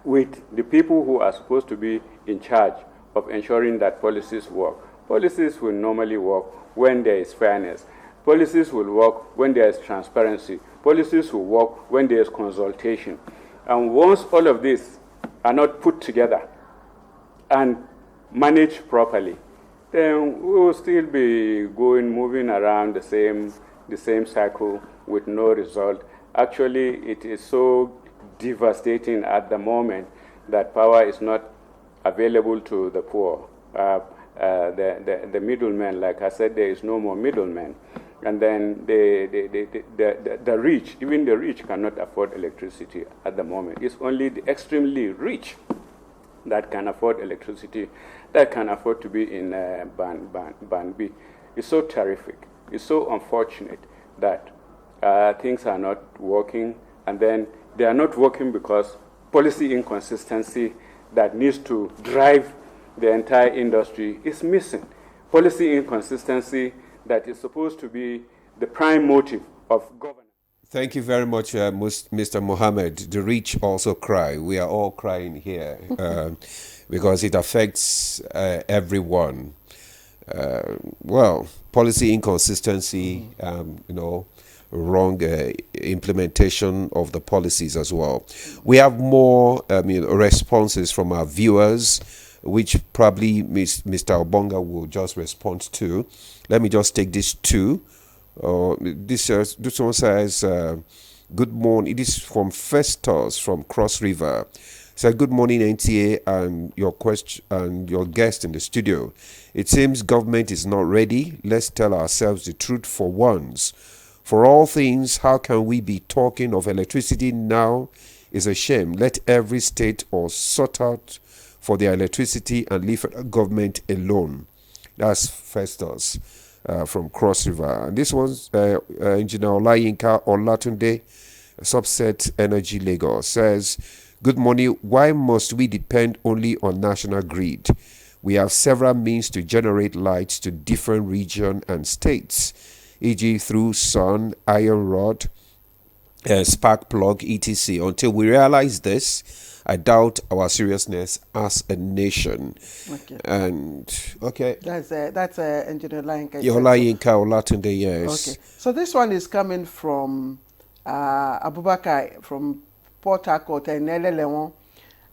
with the people who are supposed to be in charge of ensuring that policies work. Policies will normally work when there is fairness. Policies will work when there is transparency. Policies will work when there is consultation. And once all of these are not put together and managed properly, then we will still be moving around the same cycle with no result. Actually, it is so devastating at the moment that power is not available to the poor. The middlemen, like I said, there is no more middlemen. And then the rich, even the rich cannot afford electricity at the moment. It's only the extremely rich that can afford electricity, that can afford to be in Band B. It's so terrific. It's so unfortunate that things are not working, and then they are not working because policy inconsistency that needs to drive the entire industry is missing. Policy inconsistency that is supposed to be the prime motive of governance. Thank you very much, Mr. Mohammed. The rich also cry. We are all crying here because it affects everyone. Well, policy inconsistency, wrong implementation of the policies as well. We have more responses from our viewers, which probably Mr. Obonga will just respond to. Let me just take these two. This one says, good morning. It is from Festus from Cross River. Said, good morning, NTA, and your question and your guest in the studio. It seems government is not ready. Let's tell ourselves the truth for once. For all things, how can we be talking of electricity now? Is a shame. Let every state or sort out for their electricity and leave government alone. That's Festus from Cross River. And this one's Engineer Olayinka Olatunde, Subset Energy Lagos, says, good morning. Why must we depend only on national grid? We have several means to generate lights to different regions and states, e.g. through sun, iron rod, spark plug, etc. Until we realize this, I doubt our seriousness as a nation. Okay. And okay, that's Engineer Olayinka. Olayinka Olatunde, yes. Okay. So this one is coming from Abubakar from Port Harcourt and Elelewon,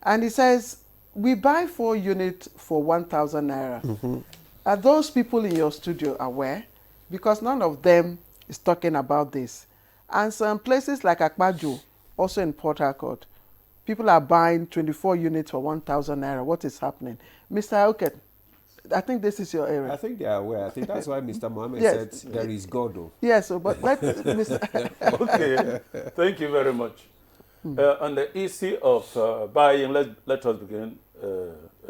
and he says, we buy 4 units for 1,000 naira. Mm-hmm. Are those people in your studio aware? Because none of them is talking about this. And some places like Akpaju, also in Port Harcourt, people are buying 24 units for 1,000 naira. What is happening? Mr. Auket, I think this is your area. I think they are aware. I think that's why Mr. Mohammed Yes. said there is God. Though. Yes, but let's... Okay, thank you very much. On the issue of buying, let us begin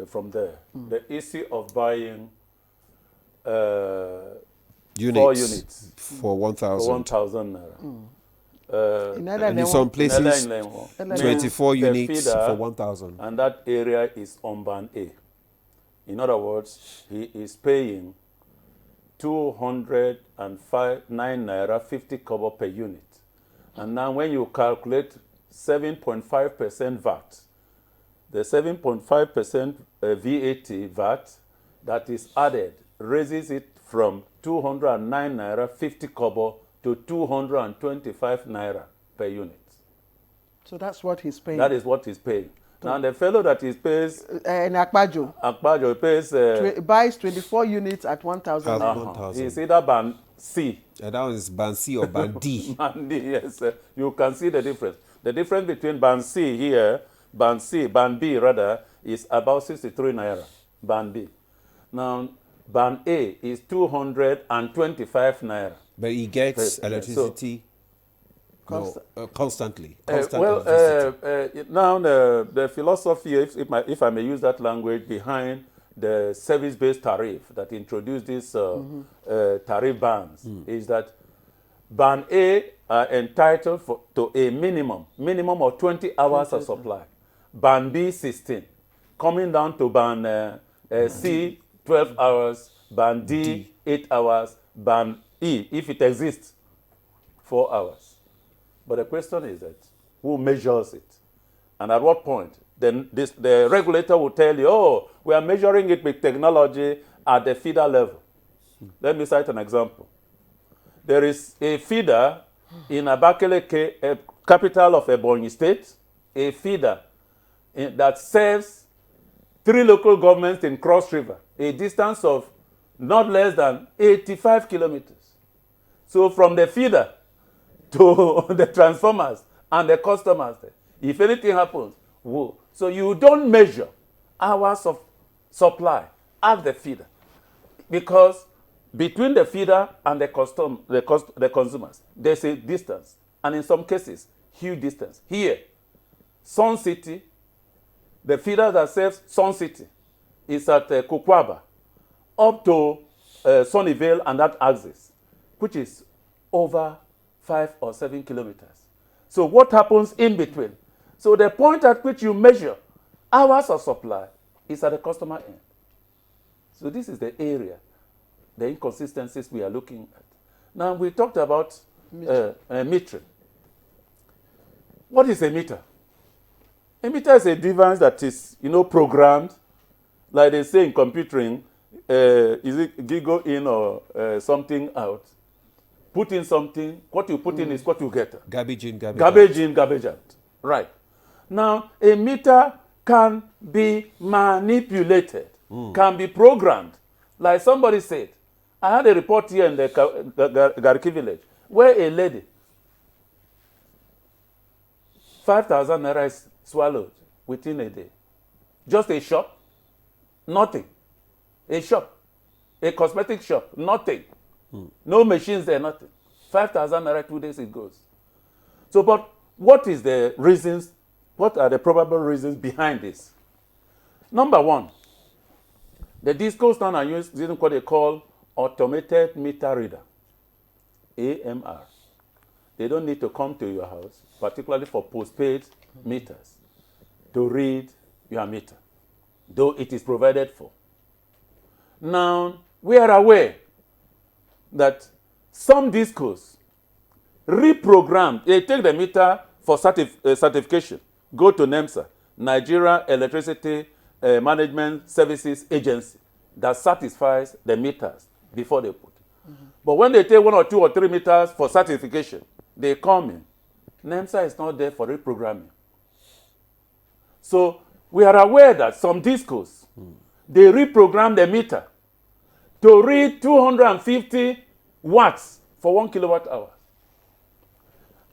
from there. The issue of buying 4 units for 1,000. For 1,000 naira. And in some places, 24 units for 1,000. And that area is on Band A. In other words, he is paying 209 naira 50 kobo per unit. And now when you calculate 7.5% VAT, the 7.5% VAT VAT that is added raises it from 209 naira 50 kobo to 225 naira per unit. So that's what he's paying. That is what he's paying. Now the fellow that he pays in Akpajo pays buys 24 units at 1,000. It's either Band C. That one is Band C or Band D. Band D, yes. You can see the difference. The difference between Band C here, Band B rather, is about 63 naira. Band B. Now Band A is 225 naira. But he gets electricity constantly. Now the philosophy, if I may use that language, behind the service-based tariff that introduced these tariff bands is that Band A are entitled to a minimum of 20 hours of supply. Band B, 16. Coming down to Band C, 12 hours. Band D, 8 hours. Band E, if it exists, 4 hours. But the question is that who measures it? And at what point? Then the regulator will tell you, oh, we are measuring it with technology at the feeder level. Let me cite an example. There is a feeder in Abakaliki, capital of Ebonyi State, a feeder that serves 3 local governments in Cross River, a distance of not less than 85 kilometers. So from the feeder to the transformers and the customers, if anything happens, whoa. So you don't measure hours of supply at the feeder, because between the feeder and the consumers, there's a distance, and in some cases, huge distance. Here, Sun City The feeder that serves Sun City is at Kokwaba, up to Sunnyvale and that axis, which is over 5 or 7 kilometers. So what happens in between? So the point at which you measure hours of supply is at the customer end. So this is the area, the inconsistencies we are looking at. Now we talked about metering. What is a meter? A meter is a device that is, programmed, like they say in computing, is it giggle in or something out? Put in something, what you put in is what you get. Garbage in, garbage Garbage out. in, garbage out. Right. Now, a meter can be manipulated, can be programmed. Like somebody said, I had a report here in the Gariki village, where a lady, 5,000 naira is swallowed within a day. Just a shop, nothing. A shop, a cosmetic shop, nothing. No machines there, nothing. 5,000 naira, 2 days it goes. So, but what is the reasons, what are the probable reasons behind this? Number one, the DISCOS now are using what they call automated meter reader, AMR. They don't need to come to your house, particularly for postpaid meters, to read your meter, though it is provided for. Now, we are aware that some DISCOs reprogrammed, they take the meter for certification, go to NEMSA, Nigeria Electricity Management Services Agency, that satisfies the meters before they put. But when they take 1 or 2 or 3 meters for certification, they come in. NEMSA is not there for reprogramming. So we are aware that some DISCOs, they reprogram the meter to read 250 watts for 1 kilowatt hour.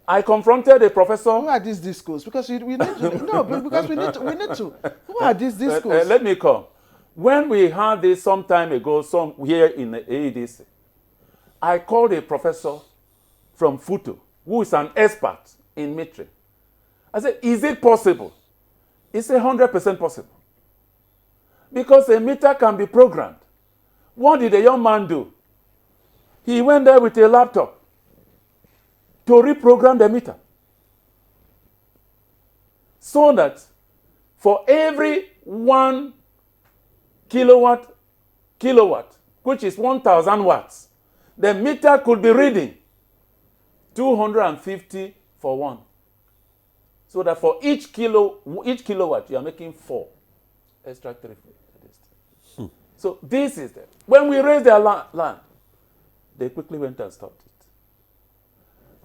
I confronted a professor. Who are these DISCOs? Because we need to. No, because we need to. Who are these DISCOs? Let me come. When we had this some time ago, here in the AEDC, I called a professor from Futo, who is an expert in metering. I said, is it possible? He said, 100% possible. Because a meter can be programmed. What did the young man do? He went there with a laptop to reprogram the meter. So that for every 1 kilowatt, which is 1,000 watts, the meter could be reading 250 for 1. So that for each kilowatt, you are making 4 extra 3. So this is it. When we raised their land, they quickly went and stopped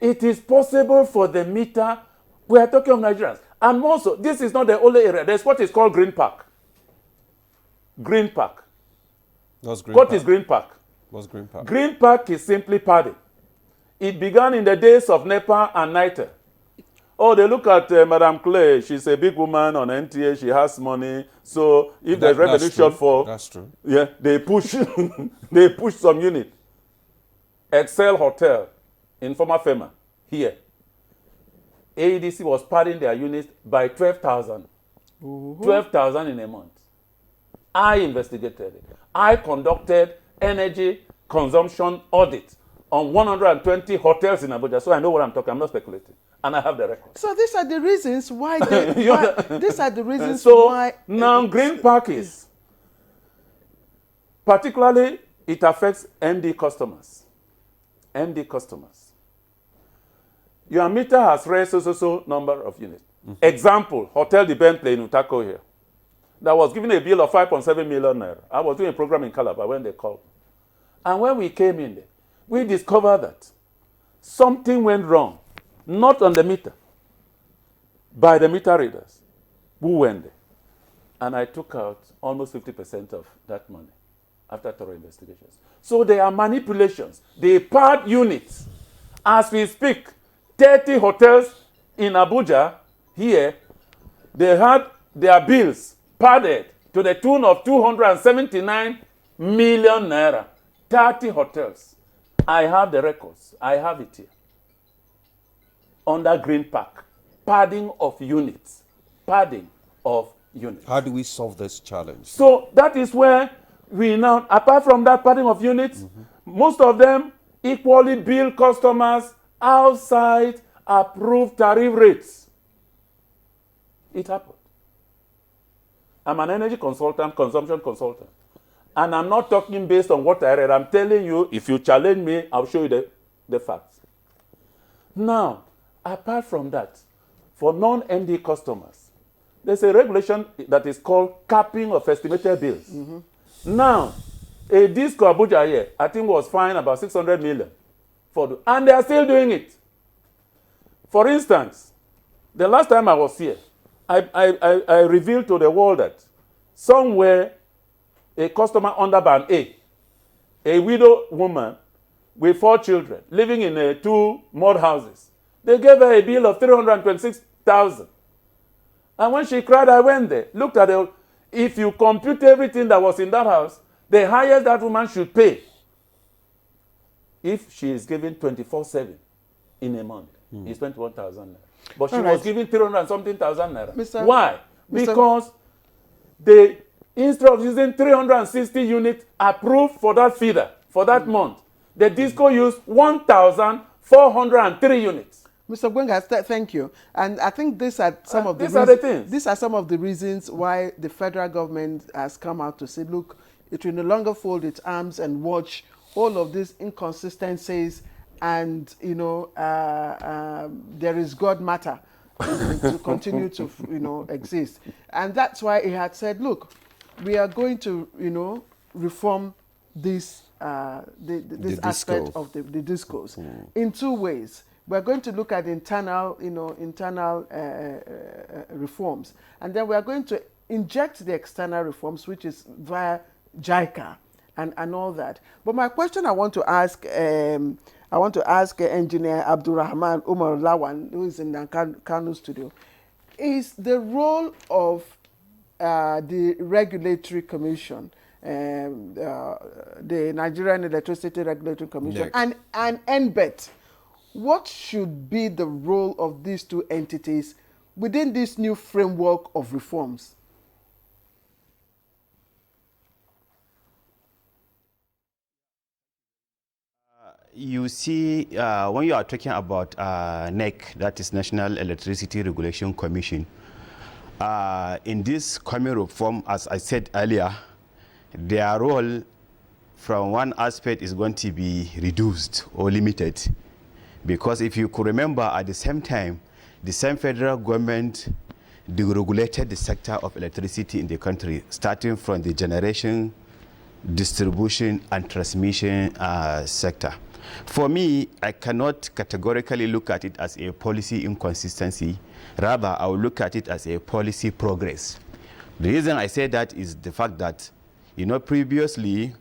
it. It is possible for the meter. We are talking of Nigerians. And also, this is not the only area. There's what is called Green Park. Green Park. What is Green Park? What's Green Park? Green Park is simply padding. It began in the days of NEPA and NITER. Oh, they look at Madame Clay. She's a big woman on NTA. She has money. So if there's revenue shortfall, that's true. Yeah, they push they push some unit. Excel Hotel in former FEMA here. AEDC was padding their units by 12,000. 12,000 in a month. I investigated it. I conducted energy consumption audit on 120 hotels in Abuja. So I know what I'm talking. I'm not speculating. And I have the record. So these are the reasons why these are the reasons so why now Green Park is particularly it affects MD customers. MD customers. Your meter has read so number of units. Example, Hotel de Bentley in Utako here. That was given a bill of 5.7 million naira. I was doing a program in Calabar when they called. And when we came in there, we discovered that something went wrong. Not on the meter, by the meter readers who went there. And I took out almost 50% of that money after thorough investigations. So there are manipulations. They pad units. As we speak, 30 hotels in Abuja here, they had their bills padded to the tune of 279 million naira. 30 hotels. I have the records. I have it here. Under Green Park, padding of units, units. How do we solve this challenge? So that is where we now, apart from that padding of units, most of them equally bill customers outside approved tariff rates. It happened. I'm an energy consultant, consumption consultant. And I'm not talking based on what I read. I'm telling you, if you challenge me, I'll show you the facts. Now, apart from that, for non-ND customers, there's a regulation that is called capping of estimated bills. Now, a DISCO Abuja here, I think was fined about 600 million. And they are still doing it. For instance, the last time I was here, I revealed to the world that somewhere a customer under band a widow woman with 4 children living in 2 mud houses, they gave her a bill of 326,000. And when she cried, I went there, looked at it. If you compute everything that was in that house, the highest that woman should pay, if she is given 24/7 in a month, is 21,000 naira. But she was given 300-something thousand naira. Why? Because they, instead of using 360 units approved for that feeder for that month, the DISCO used 1,403 units. Mr. Gwenga, thank you. And I think these are some of the things. These are some of the reasons why the federal government has come out to say, look, it will no longer fold its arms and watch all of these inconsistencies, and there is God matter to continue to exist. And that's why he had said, look, we are going to reform this this aspect of the DISCOs in 2 ways. We're going to look at internal reforms, and then we are going to inject the external reforms, which is via JICA and all that. But my question I want to ask Engineer Abdulrahman Umar Lawan, who is in the Kano studio, is the role of the Regulatory Commission, the Nigerian Electricity Regulatory Commission, and NBET. What should be the role of these 2 entities within this new framework of reforms? You see, when you are talking about NEC, that is National Electricity Regulation Commission, in this coming reform, as I said earlier, their role from one aspect is going to be reduced or limited. Because if you could remember, at the same time, the same federal government deregulated the sector of electricity in the country, starting from the generation, distribution, and transmission sector. For me, I cannot categorically look at it as a policy inconsistency. Rather, I will look at it as a policy progress. The reason I say that is the fact that, previously,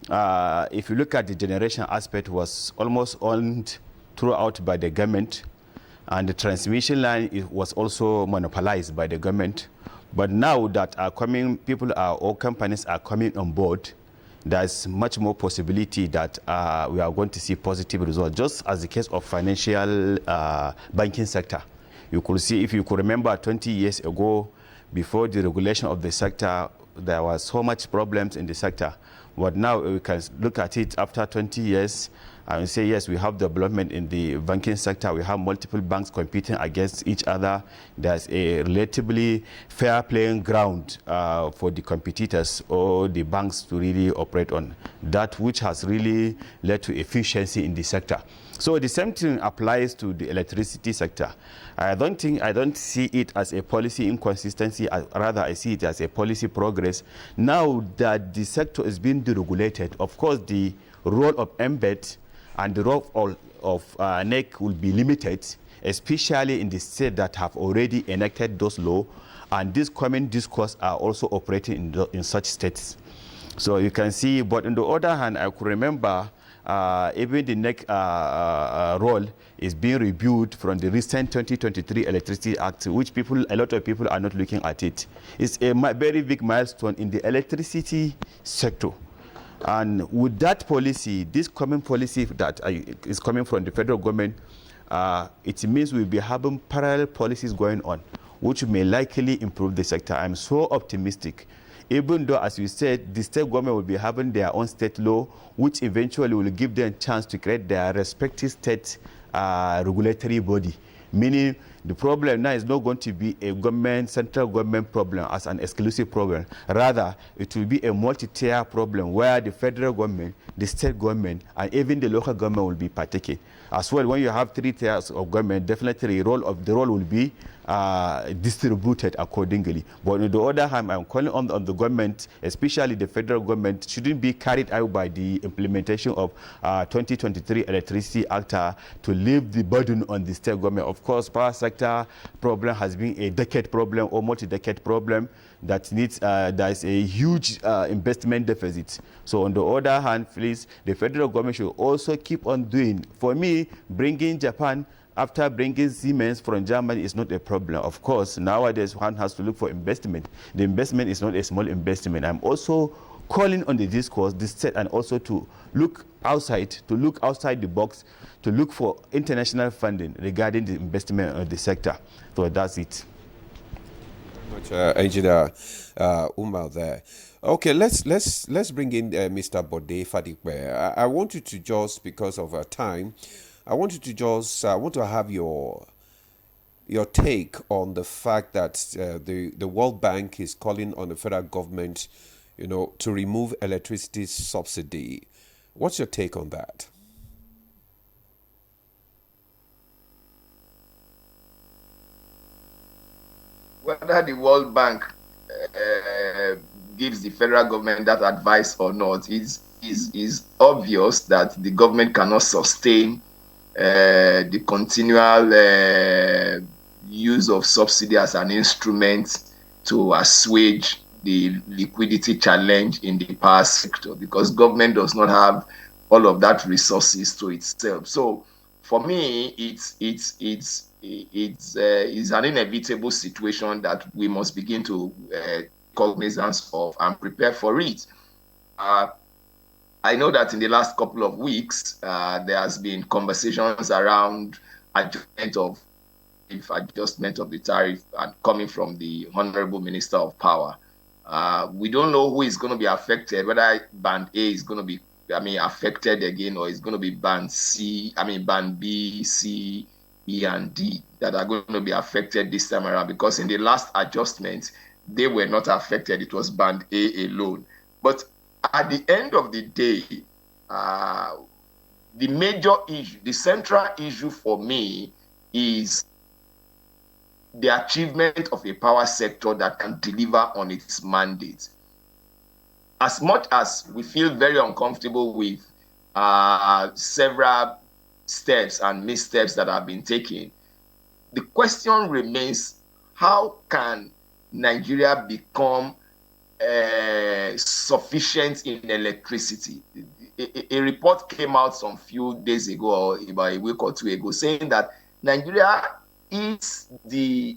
if you look at the generation aspect, was almost owned throughout by the government, and the transmission line was also monopolized by the government. But now that all companies are coming on board, there's much more possibility that we are going to see positive results, just as the case of financial banking sector. You could see, if you could remember 20 years ago, before the regulation of the sector, there was so much problems in the sector. But now we can look at it after 20 years and say, yes, we have development in the banking sector. We have multiple banks competing against each other. There's a relatively fair playing ground for the competitors or the banks to really operate on. That which has really led to efficiency in the sector. So the same thing applies to the electricity sector. I don't see it as a policy inconsistency. Rather, I see it as a policy progress. Now that the sector is being deregulated, of course, the role of MBET and the role of NEC will be limited, especially in the states that have already enacted those laws, and these common DISCOS are also operating in such states. So you can see, but on the other hand, I could remember even the NEC role is being reviewed from the recent 2023 Electricity Act, which a lot of people are not looking at it. It's a very big milestone in the electricity sector. And with that policy, this common policy that is coming from the federal government, it means we'll be having parallel policies going on. which may likely improve the sector. I'm so optimistic. Even though, as you said, the state government will be having their own state law, which eventually will give them a chance to create their respective state regulatory body. Meaning, the problem now is not going to be a central government problem as an exclusive problem. Rather, it will be a multi-tier problem where the federal government, the state government, and even the local government will be partaking. As well, when you have 3 tiers of government, definitely the role will be distributed accordingly. But on the other hand, I'm calling on the government, especially the federal government, shouldn't be carried out by the implementation of 2023 Electricity Act to leave the burden on the state government. Of course, power sector problem has been a decade problem or multi-decade problem that needs, there is a huge investment deficit. So on the other hand, please, the federal government should also keep on doing. For me, bringing Japan after bringing Siemens from Germany is not a problem. Of course, nowadays one has to look for investment. The investment is not a small investment. I'm also calling on the DISCOS, the state, and also to look outside the box, to look for international funding regarding the investment of the sector. So that's it. Much, Engineer Umar there. Okay, let's bring in Mr. Bode Fadigbe. I want you to just, because of our time, I want you to just want to have your take on the fact that the World Bank is calling on the federal government, to remove electricity subsidy. What's your take on that? Whether the World Bank gives the federal government that advice or not, is obvious that the government cannot sustain the continual use of subsidy as an instrument to assuage the liquidity challenge in the power sector, because government does not have all of that resources to itself. So for me, it's an inevitable situation that we must begin to cognizance of and prepare for it. I know that in the last couple of weeks, there has been conversations around adjustment of the tariff and coming from the Honorable Minister of Power. We don't know who is going to be affected, whether band A is going to be, affected again, or it's going to be band B, C, E, and D that are going to be affected this time around, because in the last adjustment, they were not affected. It was band A alone. But at the end of the day, the major issue, the central issue for me is the achievement of a power sector that can deliver on its mandate. As much as we feel very uncomfortable with several steps and missteps that have been taken, the question remains, how can Nigeria become sufficient in electricity? A report came out some few days ago, or about a week or two ago, saying that Nigeria is the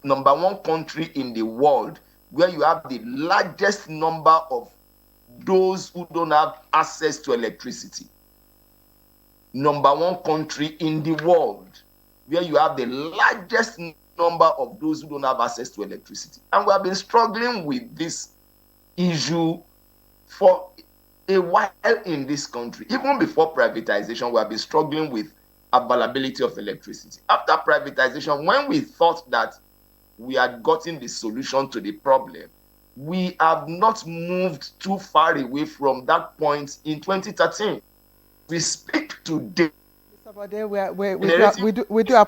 number 1 country in the world where you have the largest number of those who don't have access to electricity. Number 1 country in the world where you have the largest number of those who don't have access to electricity. And we have been struggling with this issue for a while in this country. Even before privatization, we have been struggling with availability of electricity. After privatization, when we thought that we had gotten the solution to the problem, we have not moved too far away from that point in 2013. We speak today. We do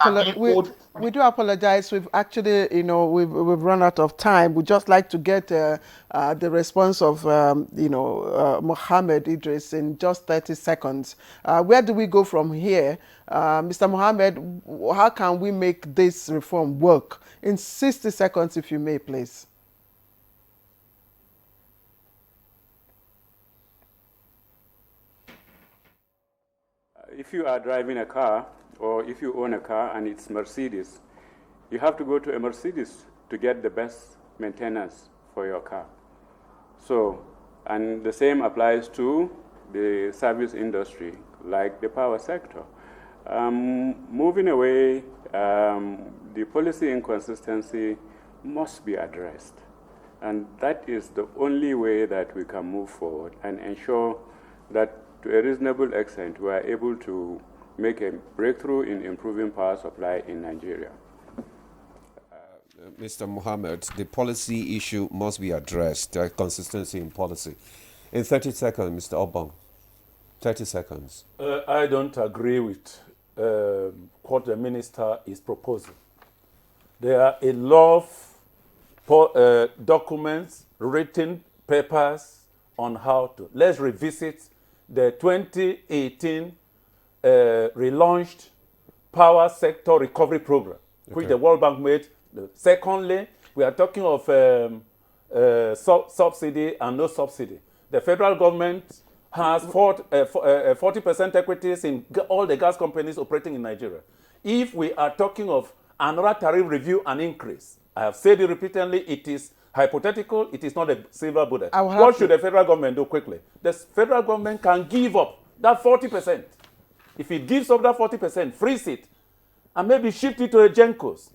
apologize. We've actually, we've run out of time. We'd just like to get the response of, Mohammed Idris in just 30 seconds. Where do we go from here? Mr. Mohammed, how can we make this reform work? In 60 seconds, if you may, please. If you are driving a car, or if you own a car and it's Mercedes, you have to go to a Mercedes to get the best maintenance for your car. So, and the same applies to the service industry, like the power sector. Moving away the policy inconsistency must be addressed. And that is the only way that we can move forward and ensure that to a reasonable extent we are able to make a breakthrough in improving power supply in Nigeria. Mr. Mohammed, the policy issue must be addressed, consistency in policy. In 30 seconds, Mr. Obong, 30 seconds. I don't agree with what the minister is proposing. There are a lot of documents, written papers on how to. Let's revisit the 2018 relaunched Power Sector Recovery Program, which the World Bank made. Secondly, we are talking of subsidy and no subsidy. The federal government has 40% equities in all the gas companies operating in Nigeria. If we are talking of another tariff review and increase, I have said it repeatedly, it is hypothetical, it is not a silver bullet. What should the federal government do quickly? The federal government can give up that 40%. If it gives up that 40%, freeze it, and maybe shift it to the GENCOs,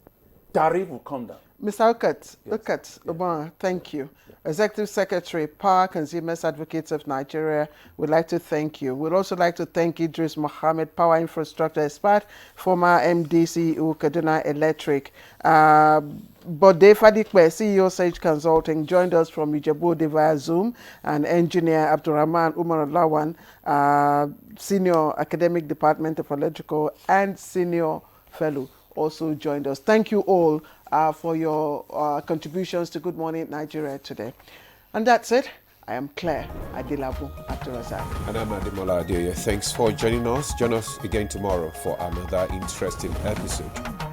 tariff will come down. Mr. Okat Obama, thank you. Executive Secretary, Power Consumers Advocates of Nigeria, we'd like to thank you. We'd also like to thank Idris Mohammed, Power Infrastructure Expert, former MD CEO, Kaduna Electric. Bode Fadikwe, CEO, Sage Consulting, joined us from Ijebu via Zoom, and engineer Abdurrahman Umar Lawan, Senior Academic Department of Electrical and Senior Fellow, also joined us. Thank you all for your contributions to Good Morning Nigeria today. And that's it. I am Claire Adilabu Abdulrazak. And I'm Ademola Adeoye. Thanks for joining us. Join us again tomorrow for another interesting episode.